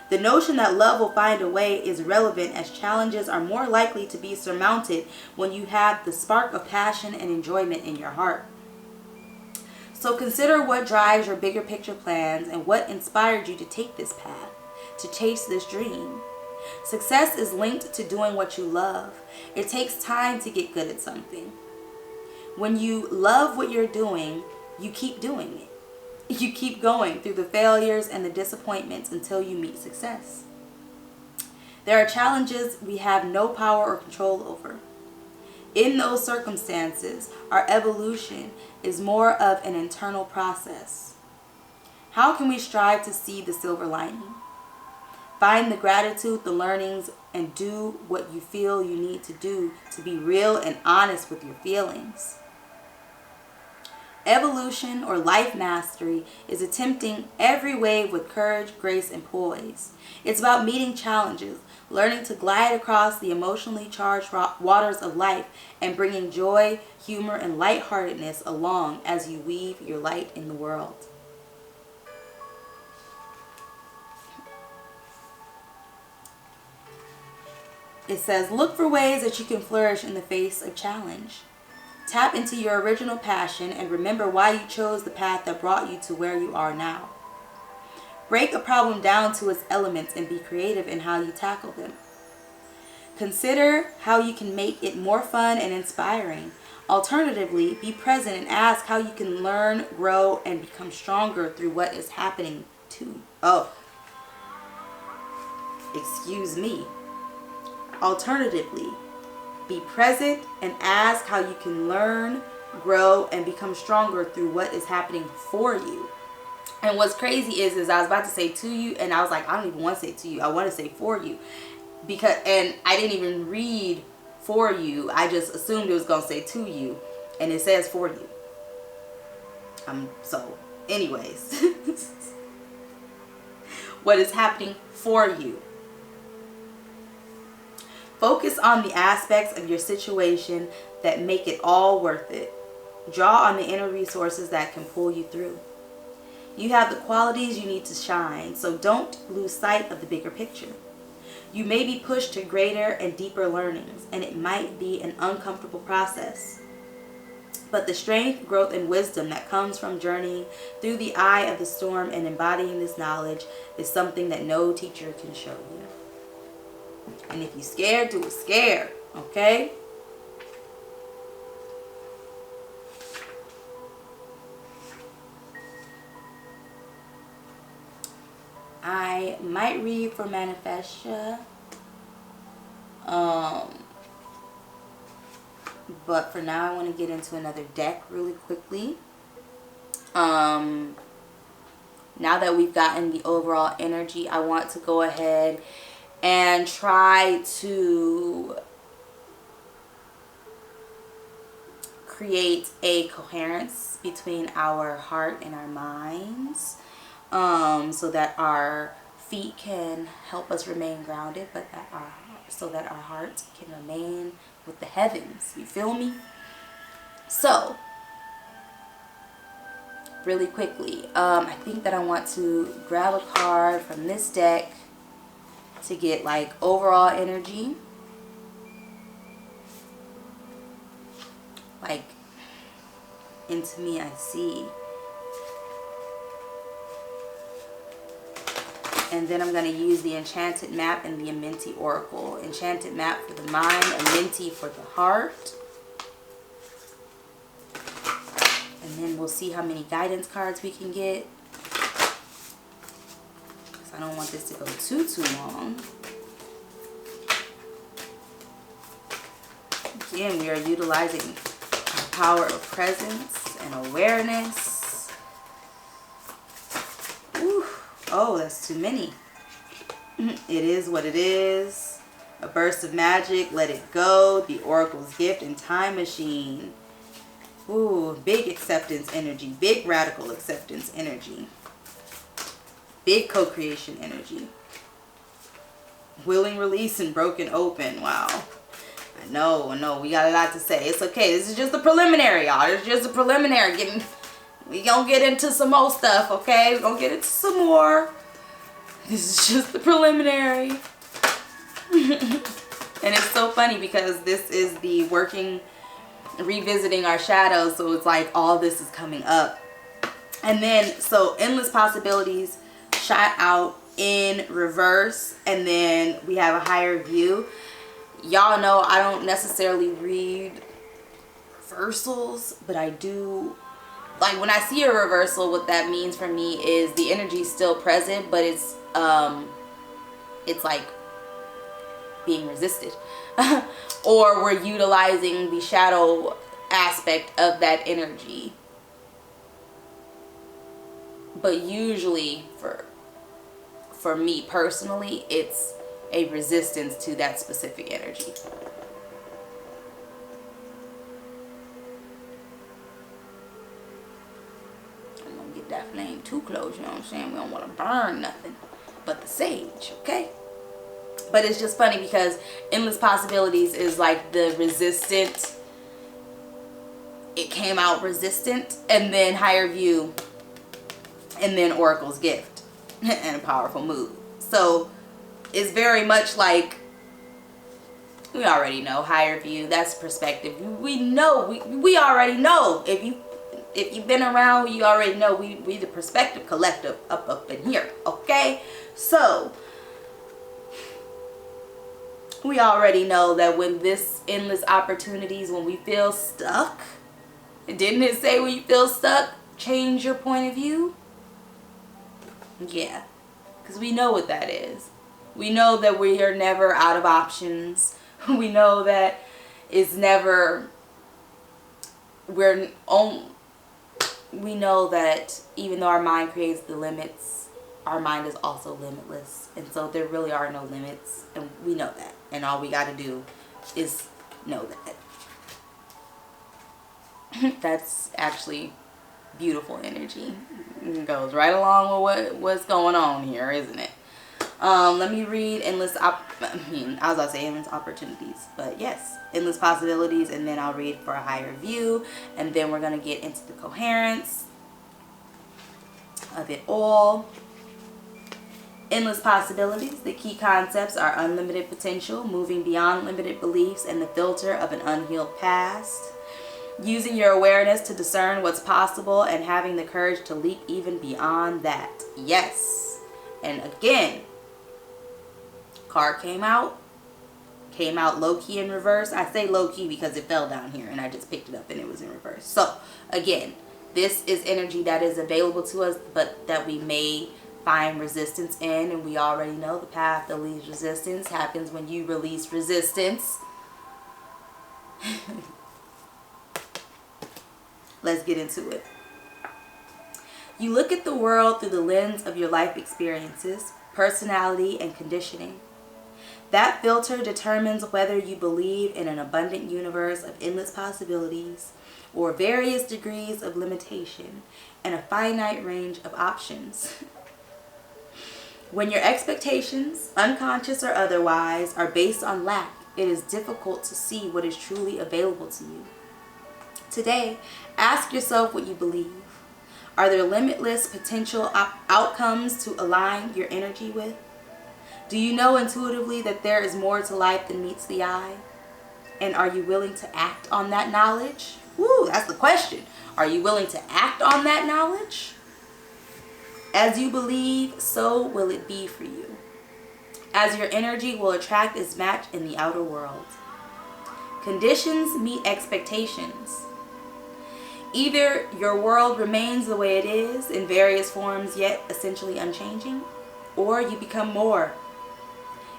The notion that love will find a way is relevant, as challenges are more likely to be surmounted when you have the spark of passion and enjoyment in your heart. So consider what drives your bigger picture plans and what inspired you to take this path, to chase this dream. Success is linked to doing what you love. It takes time to get good at something. When you love what you're doing, you keep doing it. You keep going through the failures and the disappointments until you meet success. There are challenges we have no power or control over. In those circumstances, our evolution is more of an internal process. How can we strive to see the silver lining? Find the gratitude, the learnings, and do what you feel you need to do to be real and honest with your feelings. Evolution, or life mastery, is attempting every wave with courage, grace, and poise. It's about meeting challenges, learning to glide across the emotionally charged waters of life and bringing joy, humor, and lightheartedness along as you weave your light in the world. It says, look for ways that you can flourish in the face of challenge. Tap into your original passion and remember why you chose the path that brought you to where you are now. Break a problem down to its elements and be creative in how you tackle them. Consider how you can make it more fun and inspiring. Alternatively, be present and ask how you can learn, grow, and become stronger through what is happening to. Excuse me. Alternatively, be present and ask how you can learn, grow, and become stronger through what is happening for you. And what's crazy is I was about to say to you, and I was like, I don't even want to say to you. I want to say for you. And I didn't even read for you. I just assumed it was going to say to you. And it says for you. So, anyways. What is happening for you? Focus on the aspects of your situation that make it all worth it. Draw on the inner resources that can pull you through. You have the qualities you need to shine, so don't lose sight of the bigger picture. You may be pushed to greater and deeper learnings, and it might be an uncomfortable process. But the strength, growth, and wisdom that comes from journeying through the eye of the storm and embodying this knowledge is something that no teacher can show you. And if you're scared, do it scared, okay? I might read for Manifestia. But for now, I want to get into another deck really quickly. Now that we've gotten the overall energy, I want to go ahead and try to create a coherence between our heart and our minds, so that our feet can help us remain grounded, but so that our hearts can remain with the heavens. You feel me? So, really quickly, I think that I want to grab a card from this deck to get like overall energy. Like, into me I see. And then I'm going to use the Enchanted Map and the Amenti Oracle. Enchanted Map for the mind, Amenti for the heart. And then we'll see how many guidance cards we can get. Because I don't want this to go too long. Again, we are utilizing our power of presence and awareness. Ooh. Oh, that's too many. It is what it is. A burst of magic. Let it go. The Oracle's gift and time machine. Ooh, big acceptance energy. Big radical acceptance energy. Big co-creation energy. Willing release and broken open. Wow. I know. We got a lot to say. It's okay. This is just a preliminary, y'all. It's just a preliminary. We gonna get into some more stuff, okay? We're gonna get into some more. This is just the preliminary. And it's so funny because this is the revisiting our shadows. So it's like all this is coming up. And then, so endless possibilities shot out in reverse. And then we have a higher view. Y'all know I don't necessarily read reversals, but I do. Like when I see a reversal, what that means for me is the energy is still present, but it's like being resisted. Or we're utilizing the shadow aspect of that energy. But usually for me personally, it's a resistance to that specific energy. Definitely ain't too close, you know what I'm saying? We don't want to burn nothing but the sage, okay? But it's just funny because endless possibilities is like the resistant. It came out resistant, and then higher view, and then oracle's gift and a powerful mood. So it's very much like, we already know higher view, that's perspective. We know, we already know. If you've been around, you already know we the perspective collective up in here. Okay, so we already know that when this endless opportunities, when we feel stuck, didn't it say when you feel stuck, change your point of view? Yeah, because we know what that is. We know that we are never out of options. We know that it's never, we know that even though our mind creates the limits, our mind is also limitless. And so there really are no limits, and we know that. And all we got to do is know that. That's actually beautiful energy. It goes right along with what's going on here, isn't it? Let me read endless endless opportunities, but yes, endless possibilities, and then I'll read for a higher view, and then we're going to get into the coherence of it all. Endless possibilities. The key concepts are unlimited potential, moving beyond limited beliefs, and the filter of an unhealed past. Using your awareness to discern what's possible and having the courage to leap even beyond that. Yes. And again, card came out low-key in reverse. I say low-key because it fell down here and I just picked it up and it was in reverse. So again, this is energy that is available to us, but that we may find resistance in, and we already know the path that leaves resistance happens when you release resistance. Let's get into it. You look at the world through the lens of your life experiences, personality, and conditioning. That filter determines whether you believe in an abundant universe of endless possibilities or various degrees of limitation and a finite range of options. When your expectations, unconscious or otherwise, are based on lack, it is difficult to see what is truly available to you. Today, ask yourself what you believe. Are there limitless potential outcomes to align your energy with? Do you know intuitively that there is more to life than meets the eye? And are you willing to act on that knowledge? Woo, that's the question. Are you willing to act on that knowledge? As you believe, so will it be for you. As your energy will attract its match in the outer world. Conditions meet expectations. Either your world remains the way it is in various forms yet essentially unchanging, or you become more.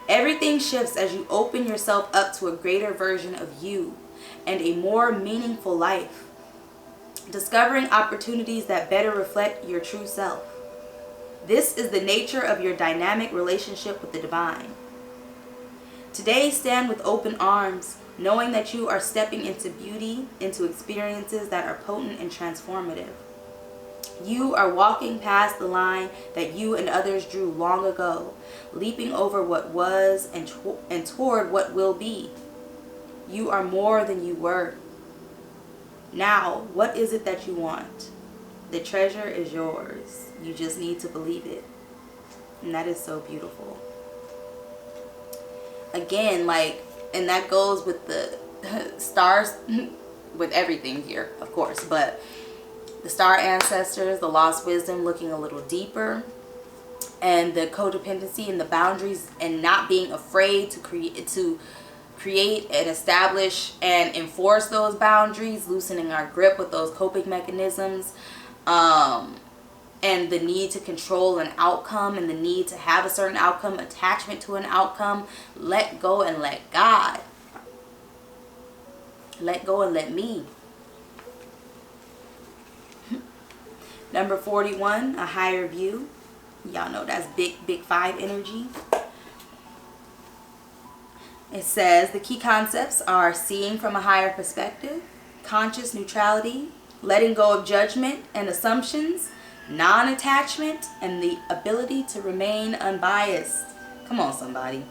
Everything shifts as you open yourself up to a greater version of you and a more meaningful life, discovering opportunities that better reflect your true self. This is the nature of your dynamic relationship with the divine. Today, stand with open arms, knowing that you are stepping into beauty, into experiences that are potent and transformative. You are walking past the line that you and others drew long ago, leaping over what was and toward what will be. You are more than you were. Now, what is it that you want? The treasure is yours. You just need to believe it. And that is so beautiful. Again, and that goes with the stars, with everything here, of course, but the star ancestors, the lost wisdom, looking a little deeper, and the codependency and the boundaries, and not being afraid to create and establish and enforce those boundaries, loosening our grip with those coping mechanisms, and the need to control an outcome and the need to have a certain outcome, attachment to an outcome. Let go and let God. Let go and let me. Number 41, a higher view. Y'all know that's big 5 energy. It says the key concepts are seeing from a higher perspective, conscious neutrality, letting go of judgment and assumptions, non-attachment, and the ability to remain unbiased. Come on, somebody.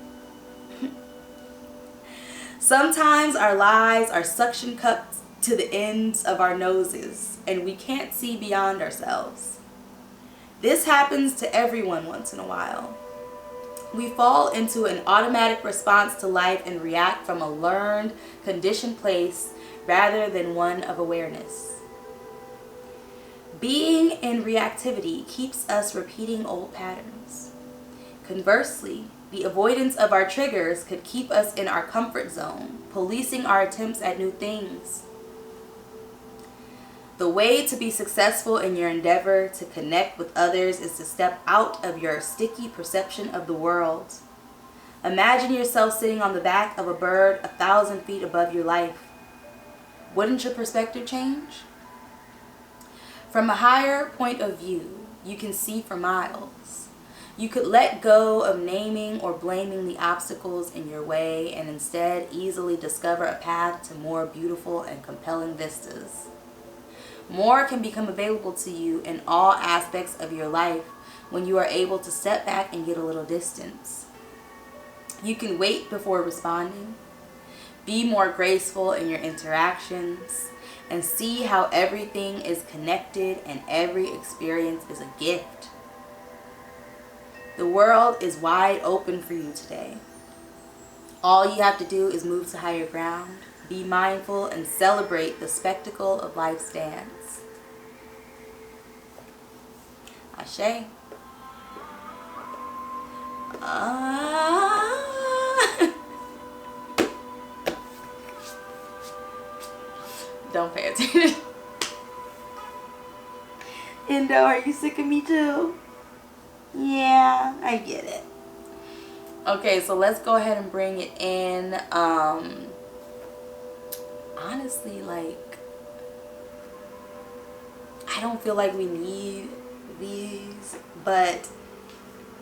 Sometimes our lives are suction cupped to the ends of our noses and we can't see beyond ourselves. This happens to everyone once in a while. We fall into an automatic response to life and react from a learned, conditioned place rather than one of awareness. Being in reactivity keeps us repeating old patterns. Conversely, the avoidance of our triggers could keep us in our comfort zone, policing our attempts at new things. The way to be successful in your endeavor to connect with others is to step out of your sticky perception of the world. Imagine yourself sitting on the back of a bird 1,000 feet above your life. Wouldn't your perspective change? From a higher point of view, you can see for miles. You could let go of naming or blaming the obstacles in your way and instead easily discover a path to more beautiful and compelling vistas. More can become available to you in all aspects of your life when you are able to step back and get a little distance. You can wait before responding, be more graceful in your interactions, and see how everything is connected and every experience is a gift. The world is wide open for you today. All you have to do is move to higher ground, be mindful, and celebrate the spectacle of life's dance. Ashe. Don't pay attention. Indo, are you sick of me too? Yeah, I get it. Okay, so let's go ahead and bring it in. Honestly, like, I don't feel like we need these, but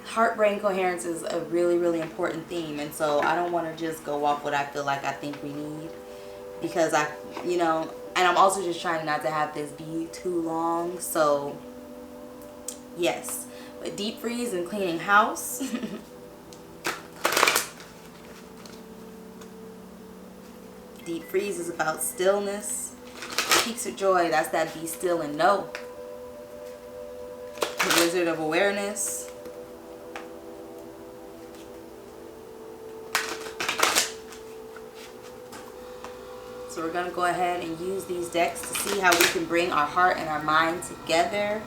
heart brain coherence is a really, really important theme, and so I don't want to just go off what I feel like I think we need, because and I'm also just trying not to have this be too long. So yes, but deep freeze and cleaning house. Deep freeze is about stillness. Peaks of joy, that's that be still and know. The wizard of awareness. So we're going to go ahead and use these decks to see how we can bring our heart and our mind together.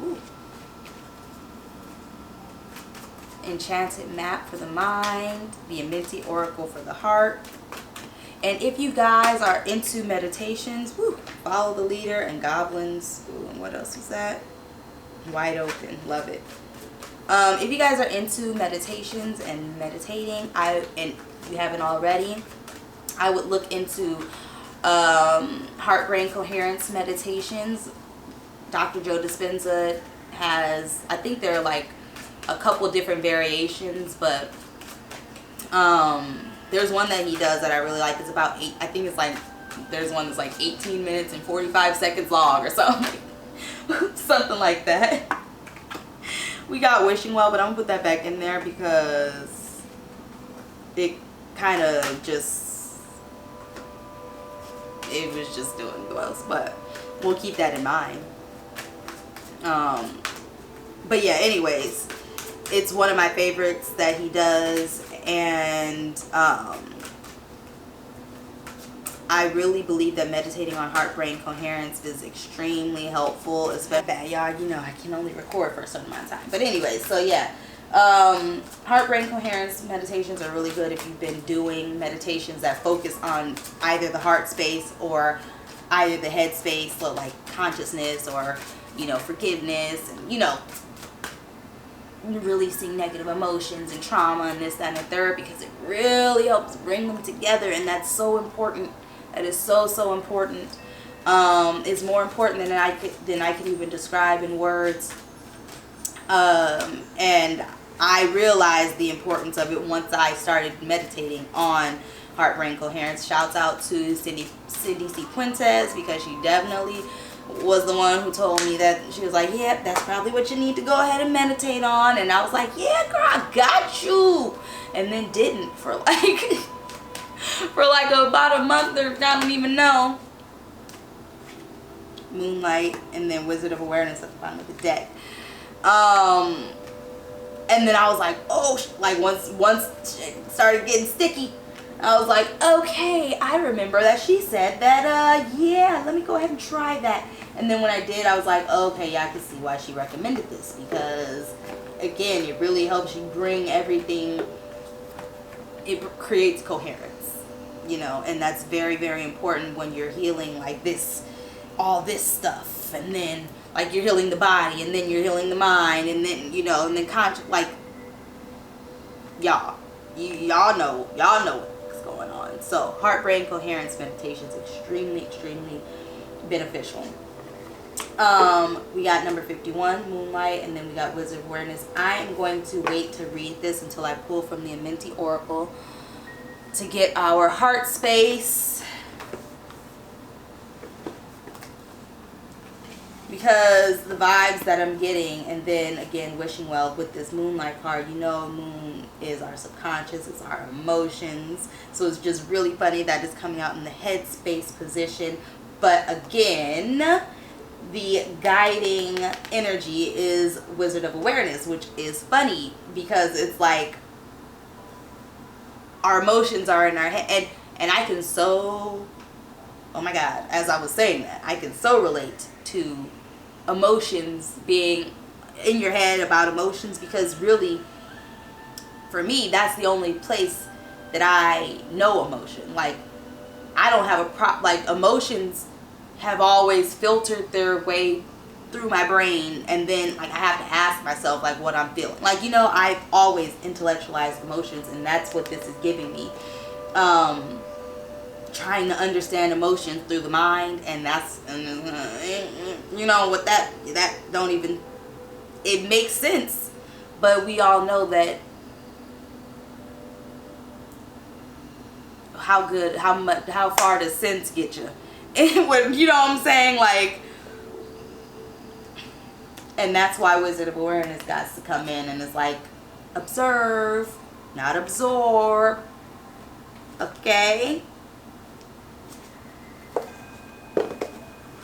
Ooh. Enchanted map for the mind, the Amenti oracle for the heart. And if you guys are into meditations, follow the leader and goblins. Ooh, and what else was that? Wide open, love it. If you guys are into meditations and meditating, and you haven't already, I would look into heart brain coherence meditations. Dr. Joe Dispenza has, I think there are like a couple different variations, but there's one that he does that I really like. It's about there's one that's like 18 minutes and 45 seconds long or something. Something like that. We got wishing well, but I'm gonna put that back in there because it kind of it was just doing the most, but we'll keep that in mind. But yeah, anyways, it's one of my favorites that he does, and I really believe that meditating on heart brain coherence is extremely helpful, especially y'all, I can only record for a certain amount of time. But anyways, so yeah, heart brain coherence meditations are really good if you've been doing meditations that focus on either the heart space or either the head space, so like consciousness or forgiveness, and releasing negative emotions and trauma and this, that, and the third, because it really helps bring them together, and that's so important. That is so important. It's more important than I could even describe in words. And I realized the importance of it once I started meditating on heart brain coherence. Shouts out to Cindy C. Quintez, because she definitely was the one who told me that. She was like, yeah, that's probably what you need to go ahead and meditate on. And I was like, yeah, girl, I got you. And then didn't for like for like about a month, or I don't even know. Moonlight, and then Wizard of Awareness at the bottom of the deck. And then I was like, oh, like once it started getting sticky, I was like, okay, I remember that she said that, yeah, let me go ahead and try that. And then when I did, I was like, okay, yeah, I can see why she recommended this, because again, it really helps you bring everything. It creates coherence, you know, and that's very, very important when you're healing like this, all this stuff, and then like you're healing the body, and then you're healing the mind, and then, you know, and then like y'all know what's going on. So heart brain coherence meditation is extremely beneficial. We got number 51, Moonlight, and then we got Wizard of Awareness. I am going to wait to read this until I pull from the Amenti Oracle to get our heart space, because the vibes that I'm getting, and then again, wishing well with this Moonlight card, you know, moon is our subconscious, it's our emotions. So it's just really funny that it's coming out in the headspace position. But again, the guiding energy is Wizard of Awareness, which is funny because it's like our emotions are in our head, and I can so, oh my God, as I was saying that, I can so relate to emotions being in your head about emotions, because really for me that's the only place that I know emotion. Like I don't have a like emotions have always filtered their way through my brain, and then like I have to ask myself like what I'm feeling. Like, you know, I've always intellectualized emotions, and that's what this is giving me. Trying to understand emotions through the mind, and that's, you know, what that don't even, it makes sense, but we all know that how far does sense get you? You know what I'm saying? Like, and that's why Wizard of Awareness got to come in, and it's like, observe, not absorb. Okay?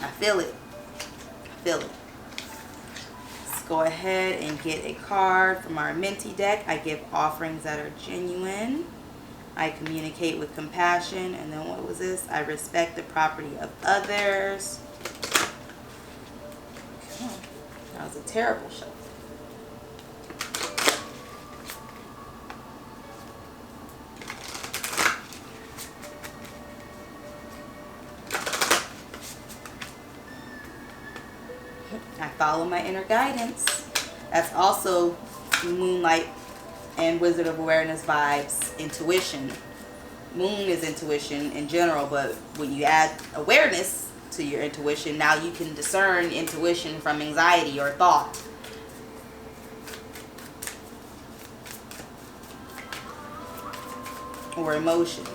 I feel it. I feel it. Let's go ahead and get a card from our Minty deck. I give offerings that are genuine. I communicate with compassion. And then what was this? I respect the property of others. Okay. That was a terrible show. I follow my inner guidance. That's also Moonlight and Wizard of Awareness vibes. Intuition. Moon is intuition in general, but when you add awareness to your intuition, now you can discern intuition from anxiety or thought. Or emotion.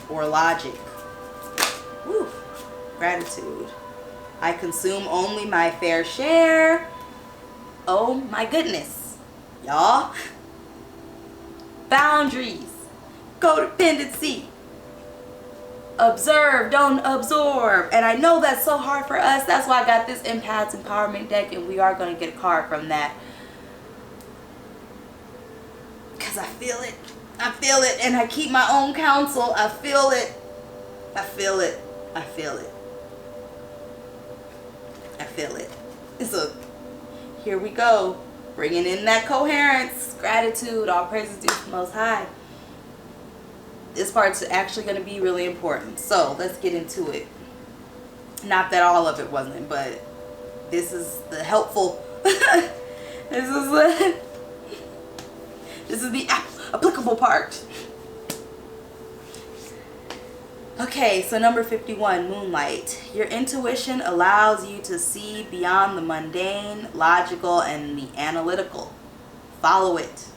Or logic. Woo. Gratitude. I consume only my fair share. Oh my goodness. Y'all. Boundaries. Codependency. Observe, don't absorb. And I know that's so hard for us. That's why I got this Empath Empowerment deck, and we are going to get a card from that. Because I feel it. I feel it. And I keep my own counsel. I feel it. I feel it. I feel it. I feel it. So here we go. Bringing in that coherence. Gratitude. All praises due to the Most High. This part's actually going to be really important. So let's get into it. Not that all of it wasn't, but this is the helpful. This is the applicable part. Okay, so number 51, Moonlight. Your intuition allows you to see beyond the mundane, logical, and the analytical. Follow it.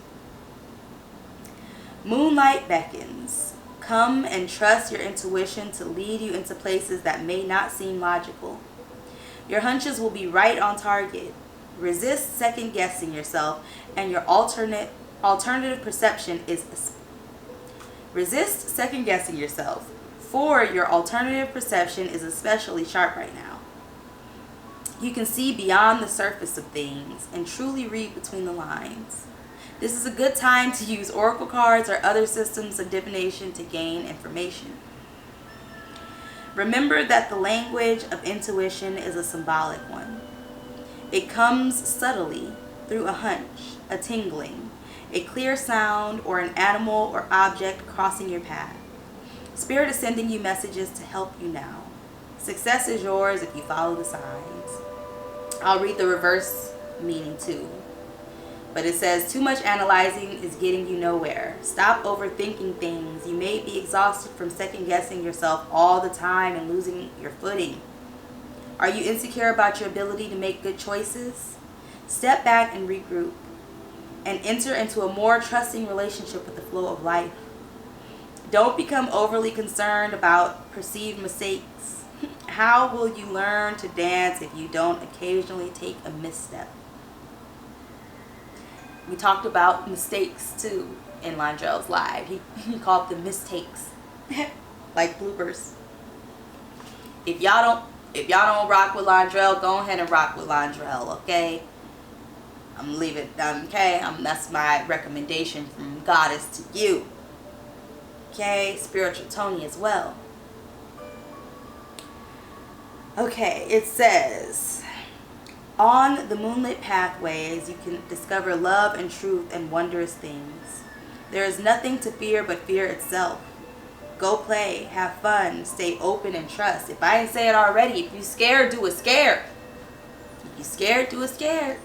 Moonlight beckons. Come and trust your intuition to lead you into places that may not seem logical. Your hunches will be right on target. Resist second guessing yourself, and your alternative perception is resist second guessing yourself, for your alternative perception is especially sharp right now. You can see beyond the surface of things and truly read between the lines. This is a good time to use oracle cards or other systems of divination to gain information. Remember that the language of intuition is a symbolic one. It comes subtly through a hunch, a tingling, a clear sound, or an animal or object crossing your path. Spirit is sending you messages to help you now. Success is yours if you follow the signs. I'll read the reverse meaning too. But it says, too much analyzing is getting you nowhere. Stop overthinking things. You may be exhausted from second guessing yourself all the time and losing your footing. Are you insecure about your ability to make good choices? Step back and regroup and enter into a more trusting relationship with the flow of life. Don't become overly concerned about perceived mistakes. How will you learn to dance if you don't occasionally take a misstep? We talked about mistakes too in Londrell's live. He called them mistakes, like bloopers. If y'all don't rock with Londrell, go ahead and rock with Londrell, okay? I'm leaving, okay? That's my recommendation from Goddess to you, okay? Spiritual Tony as well. Okay, it says, on the moonlit pathways, you can discover love and truth and wondrous things. There is nothing to fear but fear itself. Go play, have fun, stay open and trust. If I didn't say it already, if you scared, do it scared. If you scared, do it scared.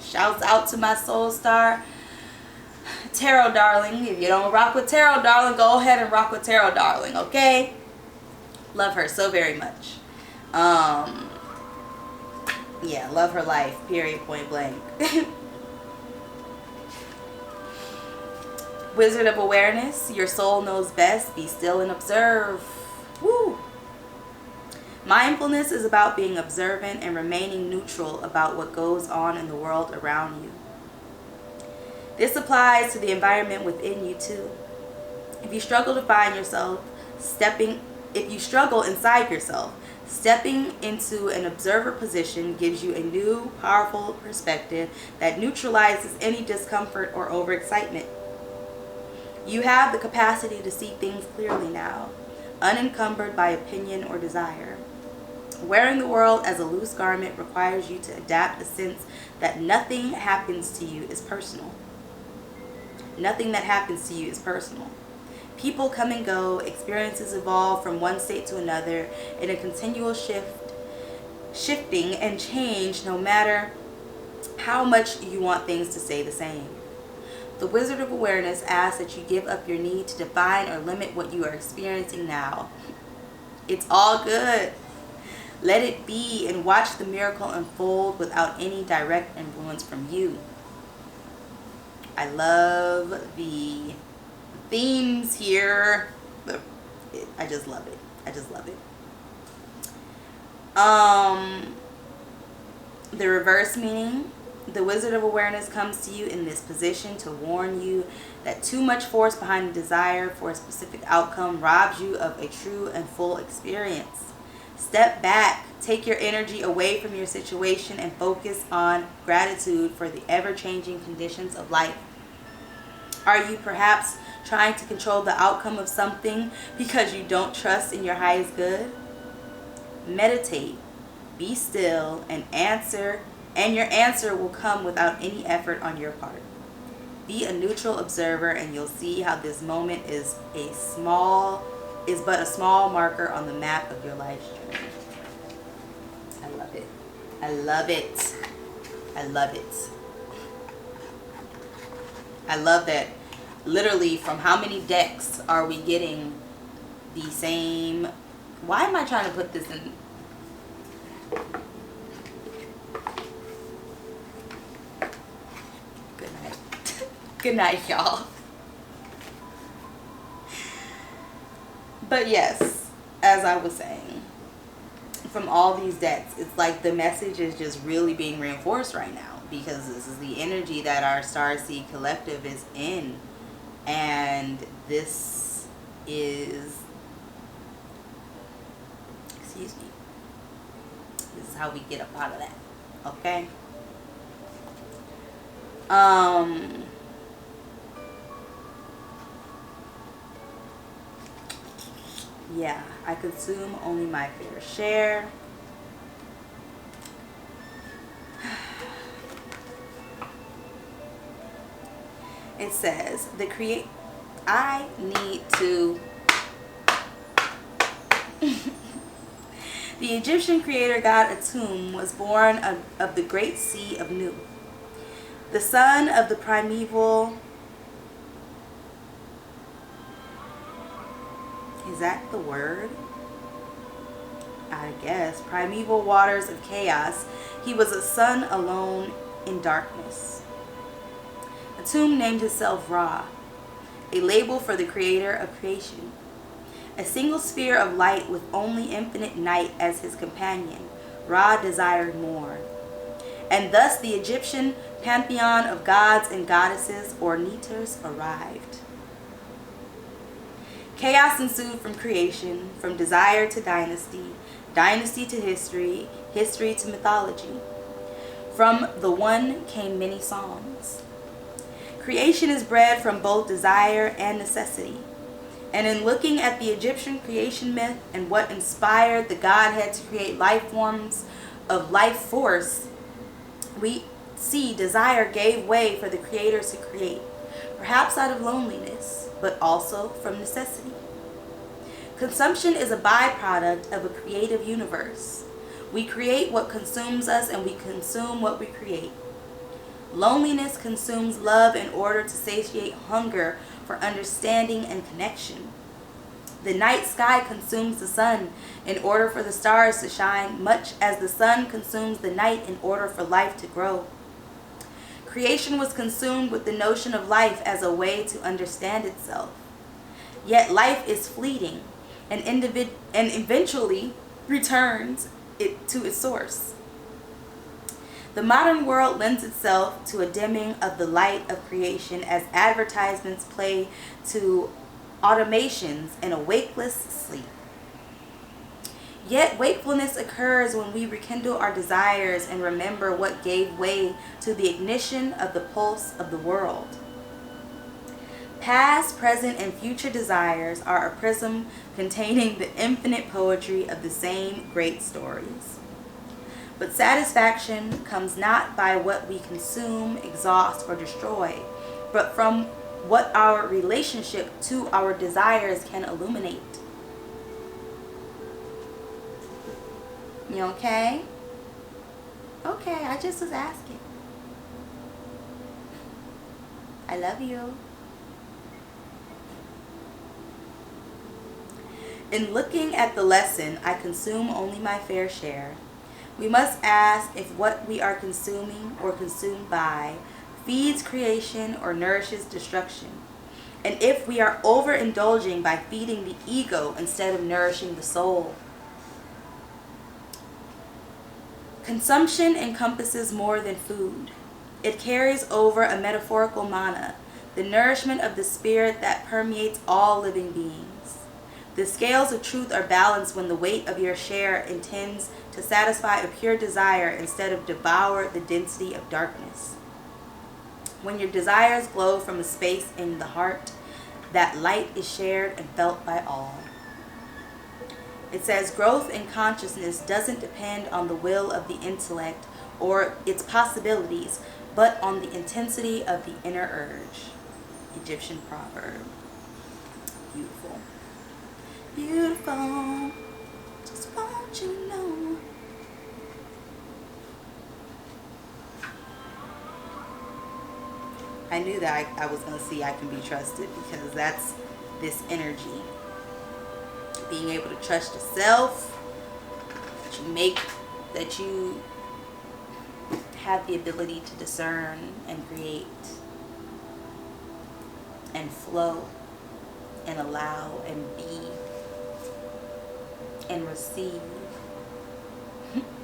Shouts out to my soul star, Tarot Darling. If you don't rock with Tarot Darling, go ahead and rock with Tarot Darling, okay? Love her so very much. Yeah, love her life, period, point blank. Wizard of Awareness, your soul knows best. Be still and observe. Woo! Mindfulness is about being observant and remaining neutral about what goes on in the world around you. This applies to the environment within you too. If you struggle inside yourself, stepping into an observer position gives you a new, powerful perspective that neutralizes any discomfort or overexcitement. You have the capacity to see things clearly now, unencumbered by opinion or desire. Wearing the world as a loose garment requires you to adapt a sense that nothing happens to you is personal. Nothing that happens to you is personal. People come and go, experiences evolve from one state to another in a continual shifting and change, no matter how much you want things to stay the same. The Wizard of Awareness asks that you give up your need to define or limit what you are experiencing now. It's all good. Let it be and watch the miracle unfold without any direct influence from you. I love the themes here. I just love it. I just love it. The reverse meaning. The Wizard of Awareness comes to you in this position to warn you that too much force behind a desire for a specific outcome robs you of a true and full experience. Step back, take your energy away from your situation and focus on gratitude for the ever-changing conditions of life. Are you perhaps trying to control the outcome of something because you don't trust in your highest good? Meditate, be still, and your answer will come without any effort on your part. Be a neutral observer and you'll see how this moment is but a small marker on the map of your life's journey. I love it. I love it. I love it. I love that literally from how many decks are we getting the same. Why am I trying to put this in? Good night, y'all. But yes, as I was saying, from all these decks, it's like the message is just really being reinforced right now, because this is the energy that our StarSeed collective is in. And this is, excuse me, this is how we get up out of that. Okay? Yeah, I consume only my fair share. It says, I need to... The Egyptian creator god Atum was born of the great sea of Nu, the son of the primeval... Is that the word? I guess. Primeval waters of chaos. He was a sun alone in darkness. Atum named himself Ra, a label for the creator of creation. A single sphere of light with only infinite night as his companion, Ra desired more. And thus the Egyptian pantheon of gods and goddesses, or Neters, arrived. Chaos ensued from creation, from desire to dynasty, dynasty to history, history to mythology. From the one came many songs. Creation is bred from both desire and necessity. And in looking at the Egyptian creation myth and what inspired the Godhead to create life forms of life force, we see desire gave way for the creators to create, perhaps out of loneliness, but also from necessity. Consumption is a byproduct of a creative universe. We create what consumes us, and we consume what we create. Loneliness consumes love in order to satiate hunger for understanding and connection. The night sky consumes the sun in order for the stars to shine, much as the sun consumes the night in order for life to grow. Creation was consumed with the notion of life as a way to understand itself. Yet life is fleeting and eventually returns to its source. The modern world lends itself to a dimming of the light of creation as advertisements play to automations in a wakeless sleep. Yet wakefulness occurs when we rekindle our desires and remember what gave way to the ignition of the pulse of the world. Past, present, and future desires are a prism containing the infinite poetry of the same great stories. But satisfaction comes not by what we consume, exhaust, or destroy, but from what our relationship to our desires can illuminate. You okay? Okay, I just was asking. I love you. In looking at the lesson, I consume only my fair share. We must ask if what we are consuming or consumed by feeds creation or nourishes destruction, and if we are overindulging by feeding the ego instead of nourishing the soul. Consumption encompasses more than food. It carries over a metaphorical mana, the nourishment of the spirit that permeates all living beings. The scales of truth are balanced when the weight of your share intends to satisfy a pure desire instead of devour the density of darkness. When your desires glow from a space in the heart, that light is shared and felt by all. It says growth in consciousness doesn't depend on the will of the intellect or its possibilities, but on the intensity of the inner urge. Egyptian proverb. Beautiful. Beautiful. Just want you to know. I knew that I was going to see I can be trusted, because that's this energy. Being able to trust yourself, that you have the ability to discern and create and flow and allow and be and receive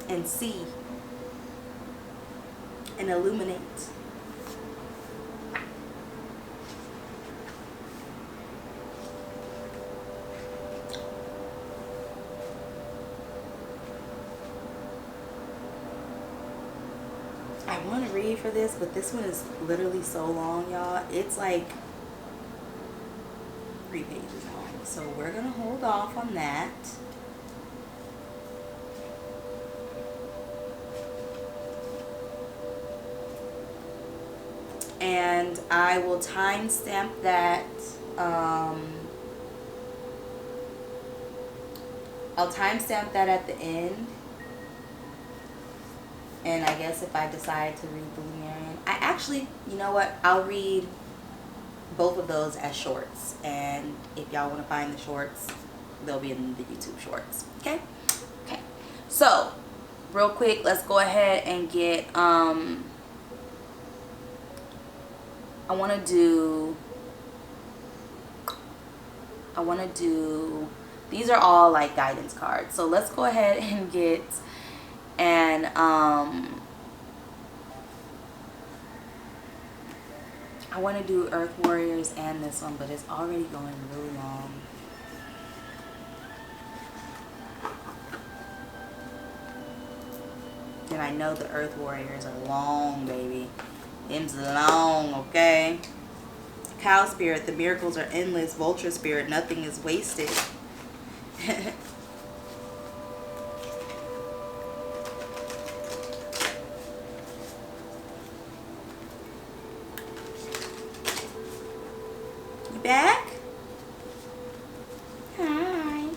and see and illuminate. I want to read for this, but this one is literally so long, y'all. It's like 3 pages long. So we're going to hold off on that. And I will timestamp that. I'll timestamp that at the end. And I guess if I decide to read the Lemurian, I actually, you know what? I'll read both of those as shorts. And if y'all want to find the shorts, they'll be in the YouTube shorts. Okay? Okay. So, real quick, let's go ahead and get, I want to do, these are all like guidance cards. So let's go ahead and get, and I want to do Earth Warriors and this one, but it's already going really long. And I know the Earth Warriors are long, baby. Them's long, okay? Cow Spirit, the miracles are endless. Vulture Spirit, nothing is wasted. Back? Hi.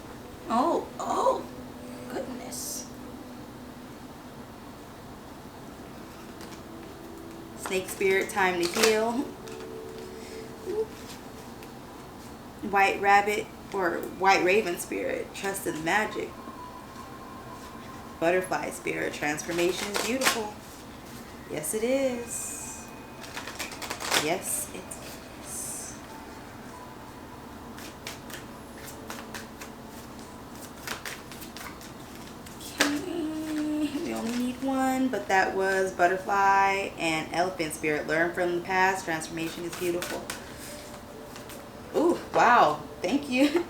Oh, goodness. Snake Spirit, time to heal. White Rabbit or White Raven Spirit, trust in magic. Butterfly Spirit, transformation is beautiful. Yes, it is. Yes, it is. One, but that was Butterfly and Elephant Spirit. Learn from the past. Transformation is beautiful. Ooh, wow. Thank you.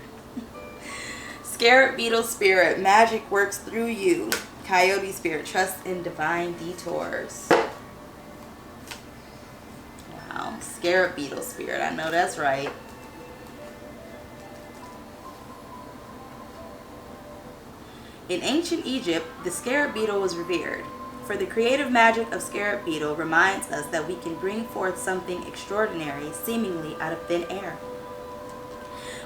Scarab Beetle Spirit. Magic works through you. Coyote Spirit. Trust in divine detours. Wow. Scarab Beetle Spirit. I know that's right. In ancient Egypt, the scarab beetle was revered. For the creative magic of scarab beetle reminds us that we can bring forth something extraordinary, seemingly out of thin air.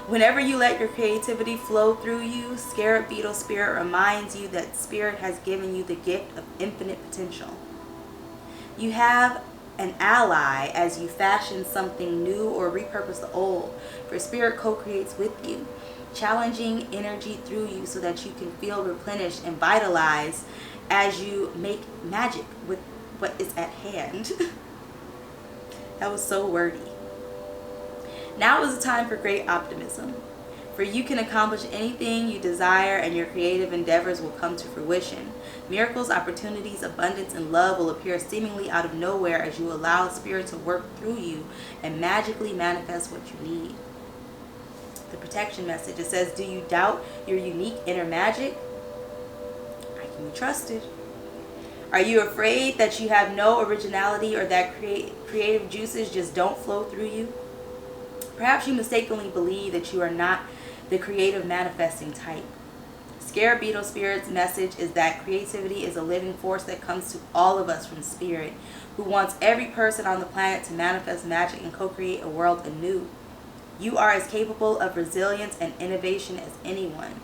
Whenever you let your creativity flow through you, scarab beetle spirit reminds you that spirit has given you the gift of infinite potential. You have an ally as you fashion something new or repurpose the old, for spirit co-creates with you, challenging energy through you so that you can feel replenished and vitalized as you make magic with what is at hand. That was so wordy. Now is the time for great optimism, for you can accomplish anything you desire and your creative endeavors will come to fruition. Miracles, opportunities, abundance, and love will appear seemingly out of nowhere as you allow spirit to work through you and magically manifest what you need. The protection message, it says, do you doubt your unique inner magic? I can be trusted. Are you afraid that you have no originality or that creative juices just don't flow through you? Perhaps you mistakenly believe that you are not the creative manifesting type. Scarab Beetle Spirit's message is that creativity is a living force that comes to all of us from spirit, who wants every person on the planet to manifest magic and co-create a world anew. You are as capable of resilience and innovation as anyone.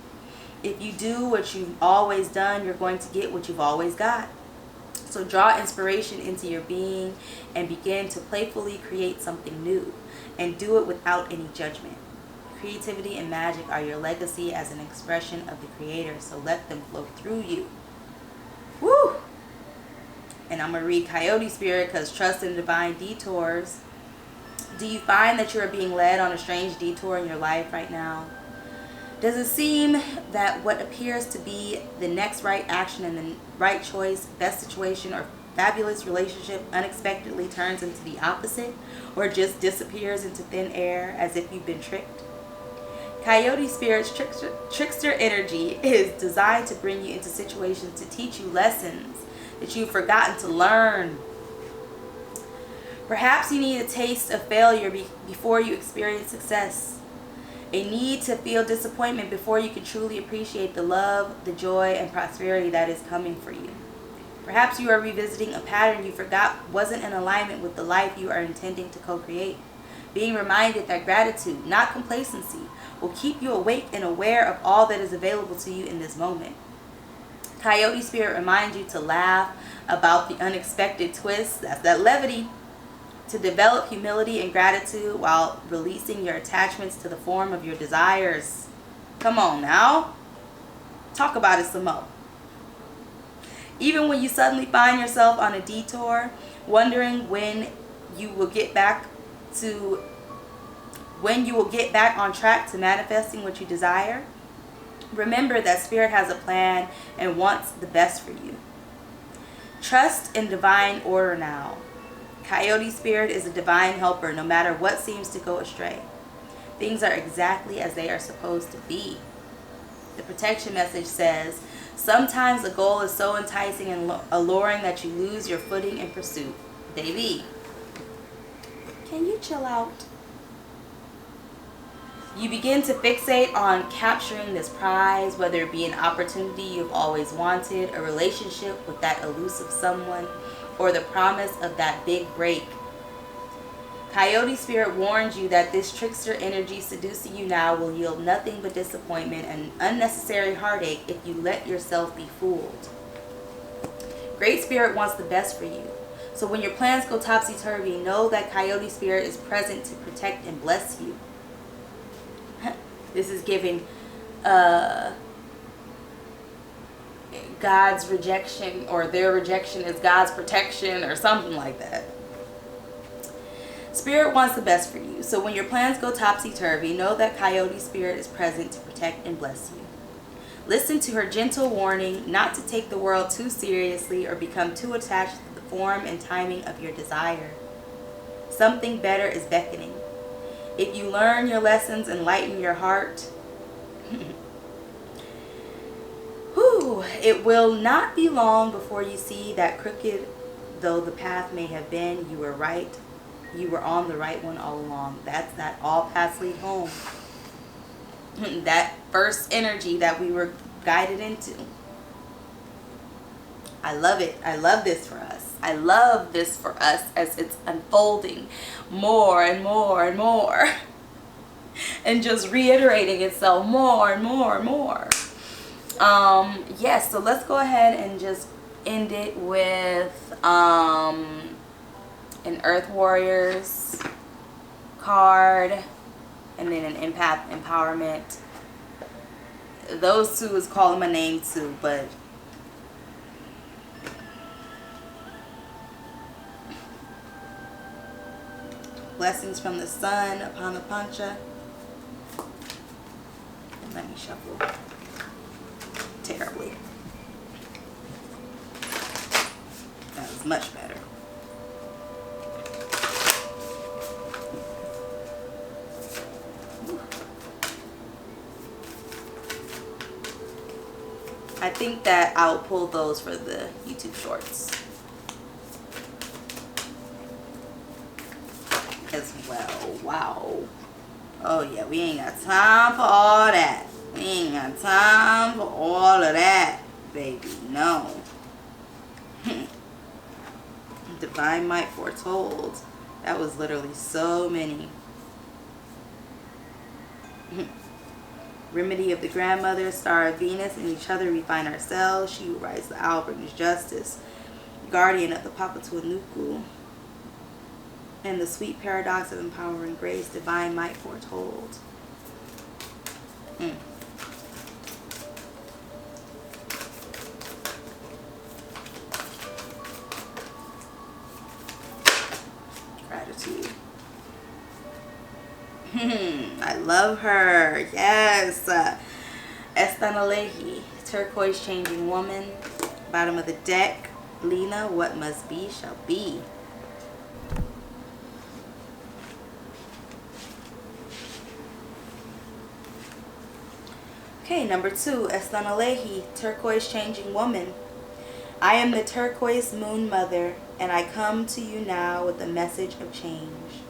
If you do what you've always done, you're going to get what you've always got. So draw inspiration into your being and begin to playfully create something new, and do it without any judgment. Creativity and magic are your legacy as an expression of the Creator, so let them flow through you. Woo! And I'm going to read Coyote Spirit because trust in divine detours. Do you find that you are being led on a strange detour in your life right now? Does it seem that what appears to be the next right action and the right choice, best situation, or fabulous relationship unexpectedly turns into the opposite, or just disappears into thin air as if you've been tricked? Coyote Spirit's trickster energy is designed to bring you into situations to teach you lessons that you've forgotten to learn. Perhaps you need a taste of failure before you experience success. A need to feel disappointment before you can truly appreciate the love, the joy, and prosperity that is coming for you. Perhaps you are revisiting a pattern you forgot wasn't in alignment with the life you are intending to co-create. Being reminded that gratitude, not complacency, will keep you awake and aware of all that is available to you in this moment. Coyote Spirit reminds you to laugh about the unexpected twists, that's that levity, to develop humility and gratitude while releasing your attachments to the form of your desires. Come on now. Talk about it some more. Even when you suddenly find yourself on a detour, wondering when you will get back on track to manifesting what you desire, remember that Spirit has a plan and wants the best for you. Trust in divine order now. Coyote Spirit is a divine helper no matter what seems to go astray. Things are exactly as they are supposed to be. The protection message says, sometimes a goal is so enticing and alluring that you lose your footing in pursuit. Baby, can you chill out? You begin to fixate on capturing this prize, whether it be an opportunity you've always wanted, a relationship with that elusive someone, or the promise of that big break. Coyote Spirit warns you that this trickster energy seducing you now will yield nothing but disappointment and unnecessary heartache if you let yourself be fooled. Great Spirit wants the best for you. So when your plans go topsy-turvy, know that Coyote Spirit is present to protect and bless you. This is giving God's rejection, or their rejection is God's protection, or something like that. Spirit wants the best for you. So when your plans go topsy-turvy, know that Coyote Spirit is present to protect and bless you. Listen to her gentle warning not to take the world too seriously or become too attached to the form and timing of your desire. Something better is beckoning. If you learn your lessons and lighten your heart, it will not be long before you see that crooked though the path may have been, you were right. You were on the right one all along. That's that all paths lead home. That first energy that we were guided into. I love it. I love this for us. I love this for us as it's unfolding more and more and more. And just reiterating itself more and more and more. Yes, so let's go ahead and just end it with an Earth Warriors card and then an Empath Empowerment. Those two is calling my name too, but blessings from the sun upon the pancha. Let me shuffle terribly. That was much better. I think that I'll pull those for the YouTube shorts as well. Wow. Oh yeah, we ain't got time for all that. We ain't got time for all of that, baby. No. Divine Might Foretold. That was literally so many. Remedy of the Grandmother, Star of Venus, in each other we find ourselves. She who rides the owl brings justice. Guardian of the Papatuanuku. And the sweet paradox of empowering grace, Divine Might Foretold. Gratitude. I love her. Yes. Estanalehi, turquoise changing woman. Bottom of the deck, Lena, what must be shall be. Okay, number 2, Estanalehi, turquoise changing woman. I am the turquoise moon mother, and I come to you now with a message of change.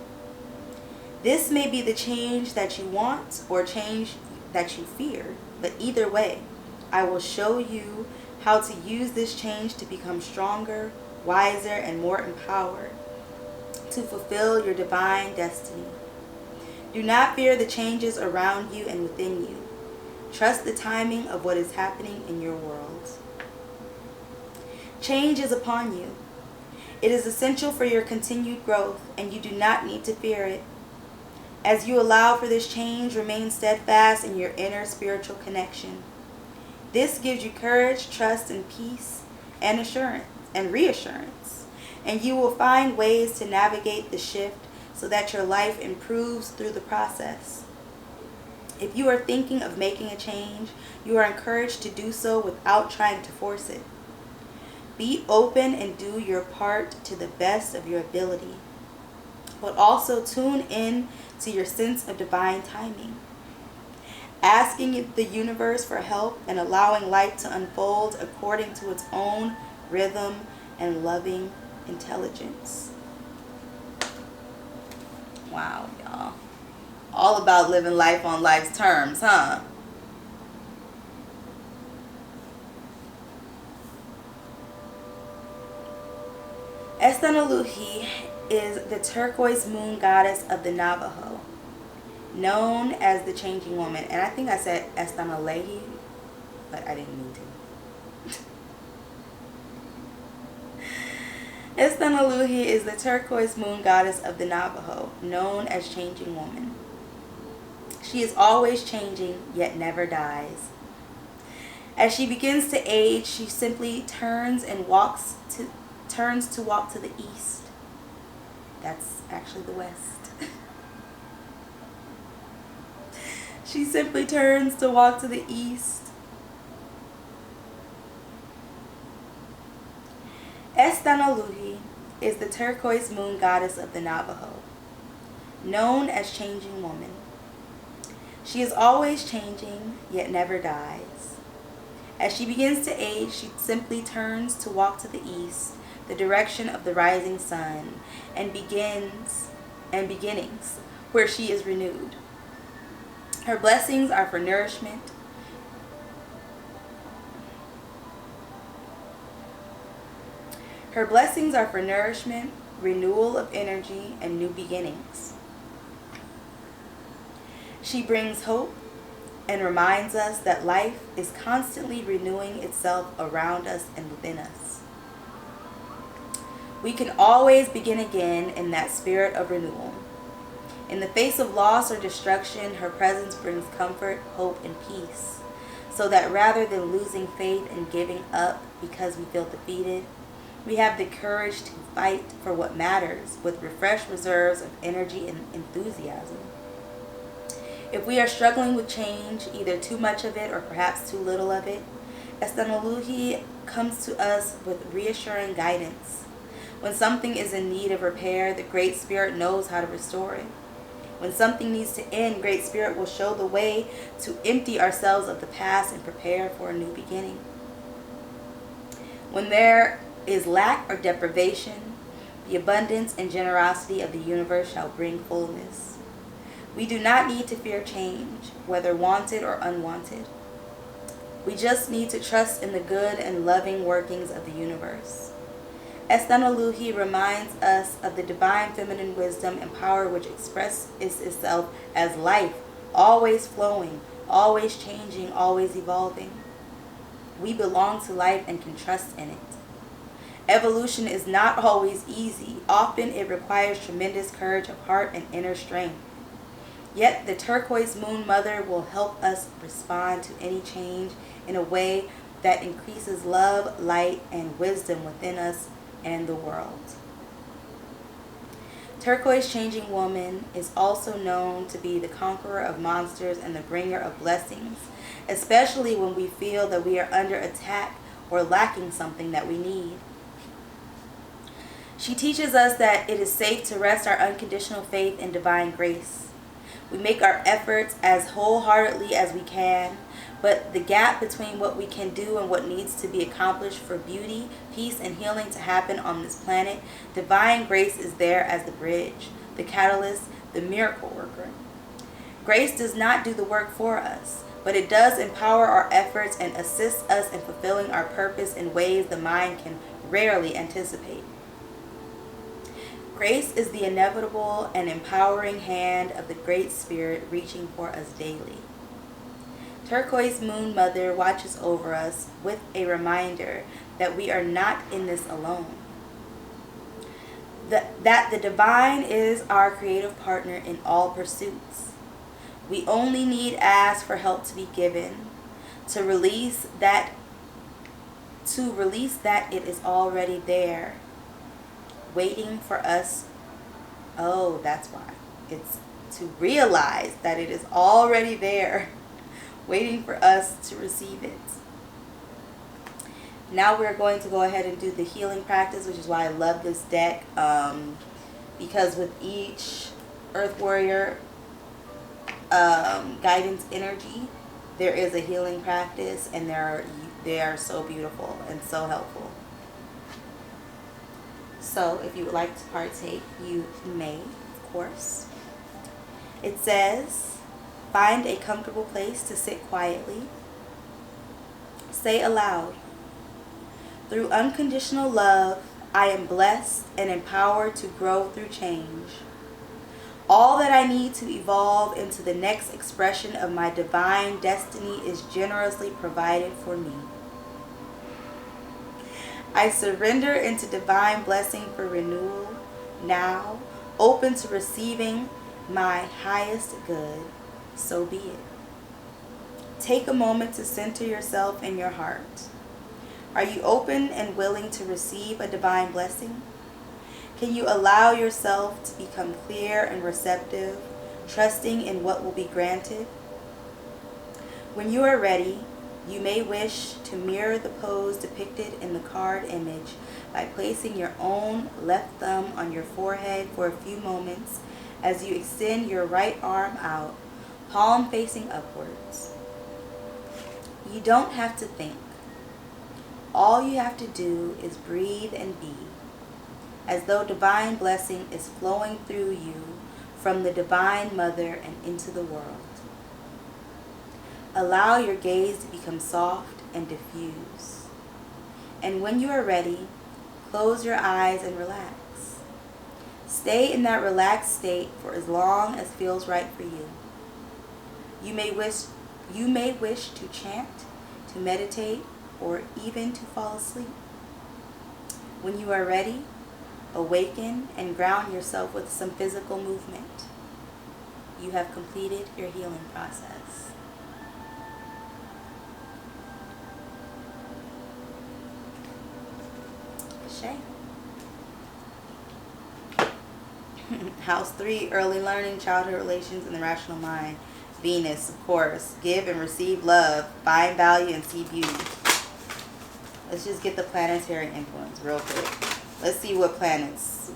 This may be the change that you want or change that you fear, but either way, I will show you how to use this change to become stronger, wiser, and more empowered to fulfill your divine destiny. Do not fear the changes around you and within you. Trust the timing of what is happening in your world. Change is upon you. It is essential for your continued growth, and you do not need to fear it. As you allow for this change, remain steadfast in your inner spiritual connection. This gives you courage, trust, and peace, and assurance and reassurance. And you will find ways to navigate the shift so that your life improves through the process. If you are thinking of making a change, you are encouraged to do so without trying to force it. Be open and do your part to the best of your ability, but also tune in to your sense of divine timing. Asking the universe for help and allowing life to unfold according to its own rhythm and loving intelligence. Wow, y'all. All about living life on life's terms, huh? Estanalehi is the turquoise moon goddess of the Navajo, known as the changing woman. And I think I said Estanalehi, but I didn't mean to. Estanalehi is the turquoise moon goddess of the Navajo, known as changing woman. She is always changing, yet never dies. As she begins to age, she simply turns to walk to the east. That's actually the west. She simply turns to walk to the east. Estanalehi is the turquoise moon goddess of the Navajo, known as changing woman. She is always changing, yet never dies. As she begins to age, she simply turns to walk to the east, the direction of the rising sun, and beginnings, where she is renewed. Her blessings are for nourishment. Her blessings are for nourishment, renewal of energy, and new beginnings. She brings hope and reminds us that life is constantly renewing itself around us and within us. We can always begin again in that spirit of renewal. In the face of loss or destruction, her presence brings comfort, hope, and peace, so that rather than losing faith and giving up because we feel defeated, we have the courage to fight for what matters with refreshed reserves of energy and enthusiasm. If we are struggling with change, either too much of it or perhaps too little of it, Estanalehi comes to us with reassuring guidance. When something is in need of repair, the Great Spirit knows how to restore it. When something needs to end, Great Spirit will show the way to empty ourselves of the past and prepare for a new beginning. When there is lack or deprivation, the abundance and generosity of the universe shall bring fullness. We do not need to fear change, whether wanted or unwanted. We just need to trust in the good and loving workings of the universe. Estanalehi reminds us of the divine feminine wisdom and power which expresses itself as life, always flowing, always changing, always evolving. We belong to life and can trust in it. Evolution is not always easy. Often it requires tremendous courage of heart and inner strength. Yet the turquoise moon mother will help us respond to any change in a way that increases love, light, and wisdom within us and the world. Turquoise changing woman is also known to be the conqueror of monsters and the bringer of blessings, especially when we feel that we are under attack or lacking something that we need. She teaches us that it is safe to rest our unconditional faith in divine grace. We make our efforts as wholeheartedly as we can, but the gap between what we can do and what needs to be accomplished for beauty, peace, and healing to happen on this planet, divine grace is there as the bridge, the catalyst, the miracle worker. Grace does not do the work for us, but it does empower our efforts and assists us in fulfilling our purpose in ways the mind can rarely anticipate. Grace is the inevitable and empowering hand of the Great Spirit reaching for us daily. Turquoise Moon Mother watches over us with a reminder that we are not in this alone. That the divine is our creative partner in all pursuits. We only need ask for help to be given, to release that it is already there, waiting for us. Oh, that's why. It's to realize that it is already there, waiting for us to receive it. Now we're going to go ahead and do the healing practice, which is why I love this deck, because with each Earth Warrior guidance energy, there is a healing practice, and they are so beautiful and so helpful. So if you would like to partake, you may, of course. It says, find a comfortable place to sit quietly. Say aloud, through unconditional love, I am blessed and empowered to grow through change. All that I need to evolve into the next expression of my divine destiny is generously provided for me. I surrender into divine blessing for renewal now, open to receiving my highest good. So be it. Take a moment to center yourself in your heart. Are you open and willing to receive a divine blessing? Can you allow yourself to become clear and receptive, trusting in what will be granted? When you are ready, you may wish to mirror the pose depicted in the card image by placing your own left thumb on your forehead for a few moments as you extend your right arm out, palm facing upwards. You don't have to think. All you have to do is breathe and be, as though divine blessing is flowing through you from the Divine Mother and into the world. Allow your gaze to become soft and diffuse. And when you are ready, close your eyes and relax. Stay in that relaxed state for as long as feels right for you. You may wish to chant, to meditate, or even to fall asleep. When you are ready, awaken and ground yourself with some physical movement. You have completed your healing process. Shkt. House 3, early learning, childhood relations, and the rational mind. Venus, of course. Give and receive love. Find value and see beauty. Let's just get the planetary influence real quick. Let's see what planets,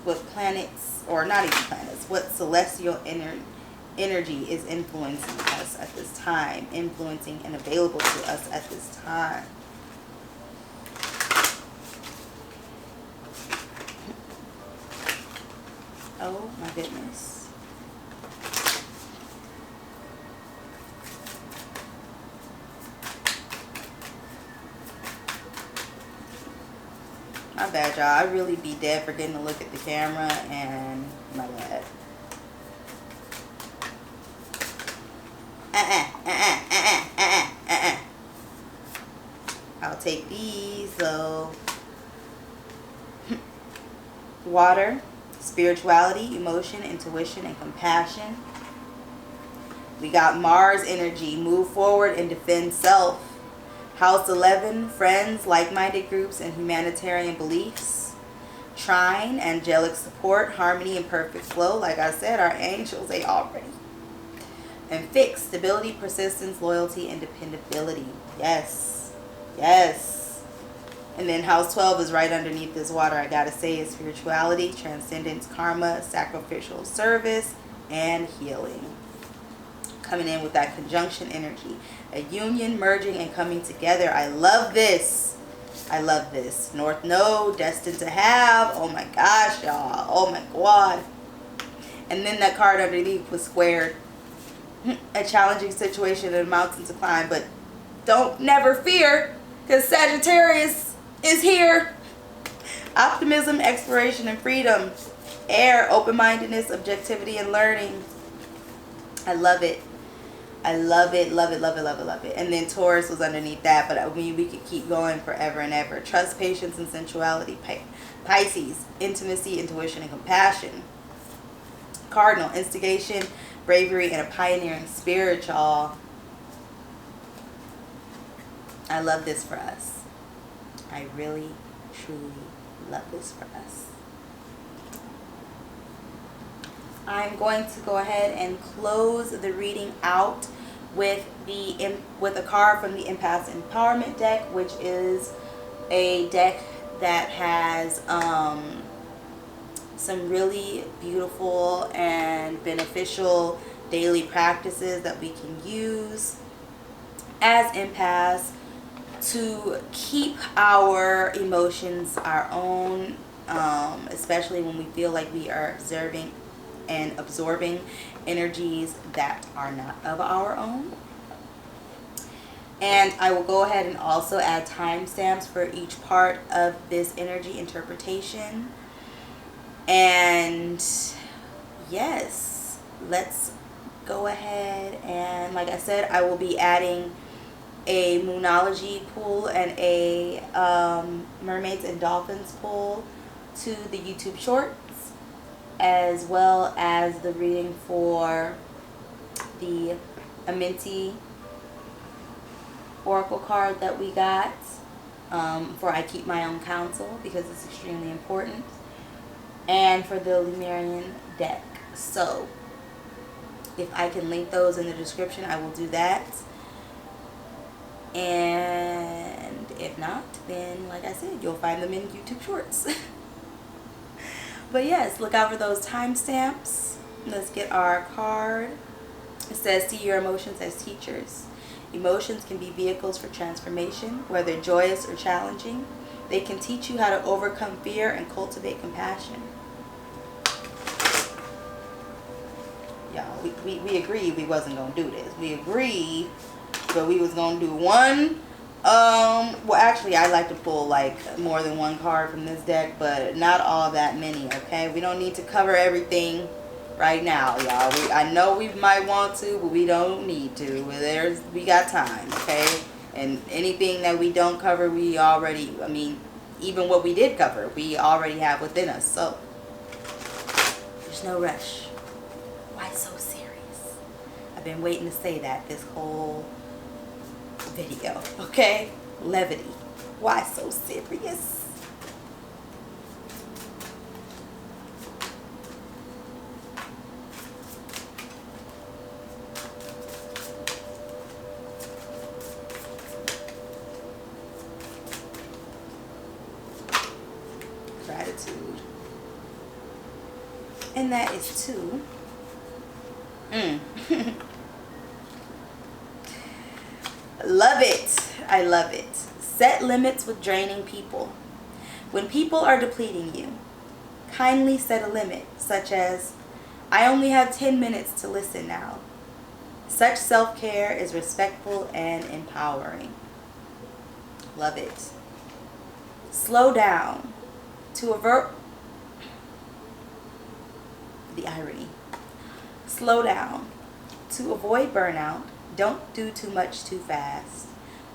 or not even planets, what celestial energy is influencing us at this time, influencing and available to us at this time. Oh my goodness. My bad, y'all. I really be dead forgetting to look at the camera, and my bad. I'll take these, though. Water, spirituality, emotion, intuition, and compassion. We got Mars energy, move forward and defend self. House 11, friends, like-minded groups, and humanitarian beliefs. Trine, angelic support, harmony, and perfect flow. Like I said, our angels, they already And fixed, stability, persistence, loyalty, and dependability. Yes. Yes. And then house 12 is right underneath this water. I gotta say, is spirituality, transcendence, karma, sacrificial service, and healing. Coming in with that conjunction energy. A union, merging, and coming together. I love this. I love this. North Node, destined to have. Oh my gosh, y'all. Oh my God. And then that card underneath was squared. A challenging situation and a mountain to climb. But don't never fear, because Sagittarius is here. Optimism, exploration, and freedom. Air, open-mindedness, objectivity, and learning. I love it. I love it, love it, love it, love it, love it. And then Taurus was underneath that, but I mean, we could keep going forever and ever. Trust, patience, and sensuality. Pisces, intimacy, intuition, and compassion. Cardinal, instigation, bravery, and a pioneering spirit, y'all. I love this for us. I really, truly love this for us. I'm going to go ahead and close the reading out with a card from the Empath Empowerment deck, which is a deck that has some really beautiful and beneficial daily practices that we can use as empaths to keep our emotions our own, especially when we feel like we are observing and absorbing energies that are not of our own. And I will go ahead and also add timestamps for each part of this energy interpretation. And yes, let's go ahead and, like I said, I will be adding a Moonology pool and a Mermaids and Dolphins pool to the YouTube shorts, as well as the reading for the Amenti Oracle card that we got for I Keep My Own Counsel, because it's extremely important, and for the Lemurian deck. So if I can link those in the description, I will do that. And if not, then like I said, you'll find them in YouTube shorts. But yes, look out for those timestamps. Let's get our card. It says, see your emotions as teachers. Emotions can be vehicles for transformation, whether joyous or challenging. They can teach you how to overcome fear and cultivate compassion. Y'all, we agreed we wasn't going to do this. We agreed, but we was going to do one. Well, actually, I like to pull like more than one card from this deck, but not all that many, okay? We don't need to cover everything right now, y'all. I know we might want to, but we don't need to. We got time, okay? And anything that we don't cover, we already, I mean, even what we did cover, we already have within us. So there's no rush. Why so serious? I've been waiting to say that this whole video, okay? Levity. Why so serious? Gratitude. And that is 2. Love it. I love it. Set limits with draining people. When people are depleting you, kindly set a limit, such as, I only have 10 minutes to listen now. Such self-care is respectful and empowering. Love it. Slow down. To avert the irony. Slow down. To avoid burnout, don't do too much too fast.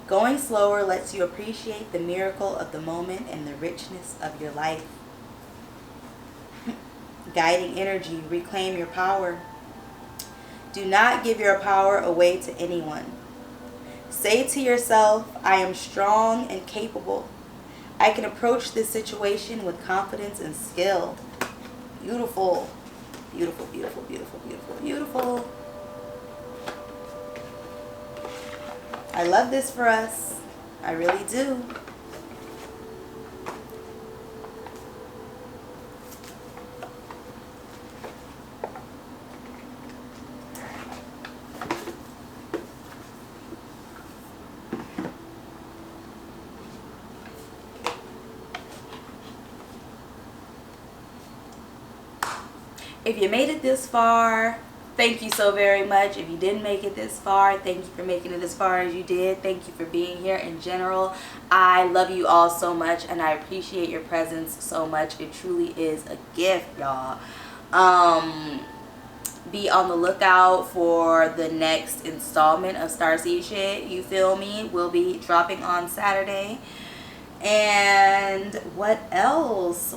Going slower lets you appreciate the miracle of the moment and the richness of your life. Guiding energy, reclaim your power. Do not give your power away to anyone. Say to yourself, I am strong and capable. I can approach this situation with confidence and skill. Beautiful. Beautiful, beautiful, beautiful, beautiful, beautiful. I love this for us. I really do. If you made it this far, thank you so very much. If you didn't make it this far, thank you for making it as far as you did. Thank you for being here in general. I love you all so much, and I appreciate your presence so much. It truly is a gift, y'all. Be on the lookout for the next installment of StarSeed shit. You feel me? We'll be dropping on Saturday. And what else?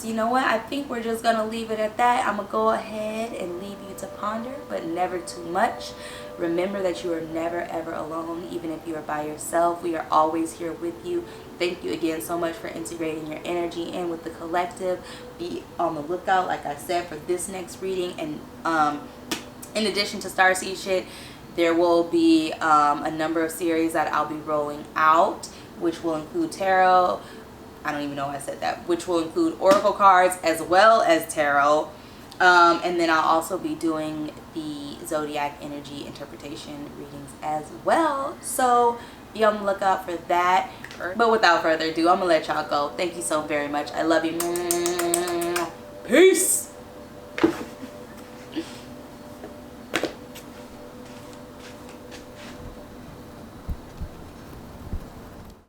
You know what? I think we're just gonna leave it at that. I'm gonna go ahead and leave you to ponder, but never too much. Remember that you are never ever alone. Even if you are by yourself, we are always here with you. Thank you again so much for integrating your energy in with the collective. Be on the lookout, like I said, for this next reading. And in addition to StarSeed shit, there will be a number of series that I'll be rolling out, which will include tarot. I don't even know why I said that. Which will include oracle cards as well as tarot. And then I'll also be doing the zodiac energy interpretation readings as well. So be on the lookout for that. But without further ado, I'm gonna let y'all go. Thank you so very much. I love you. Peace.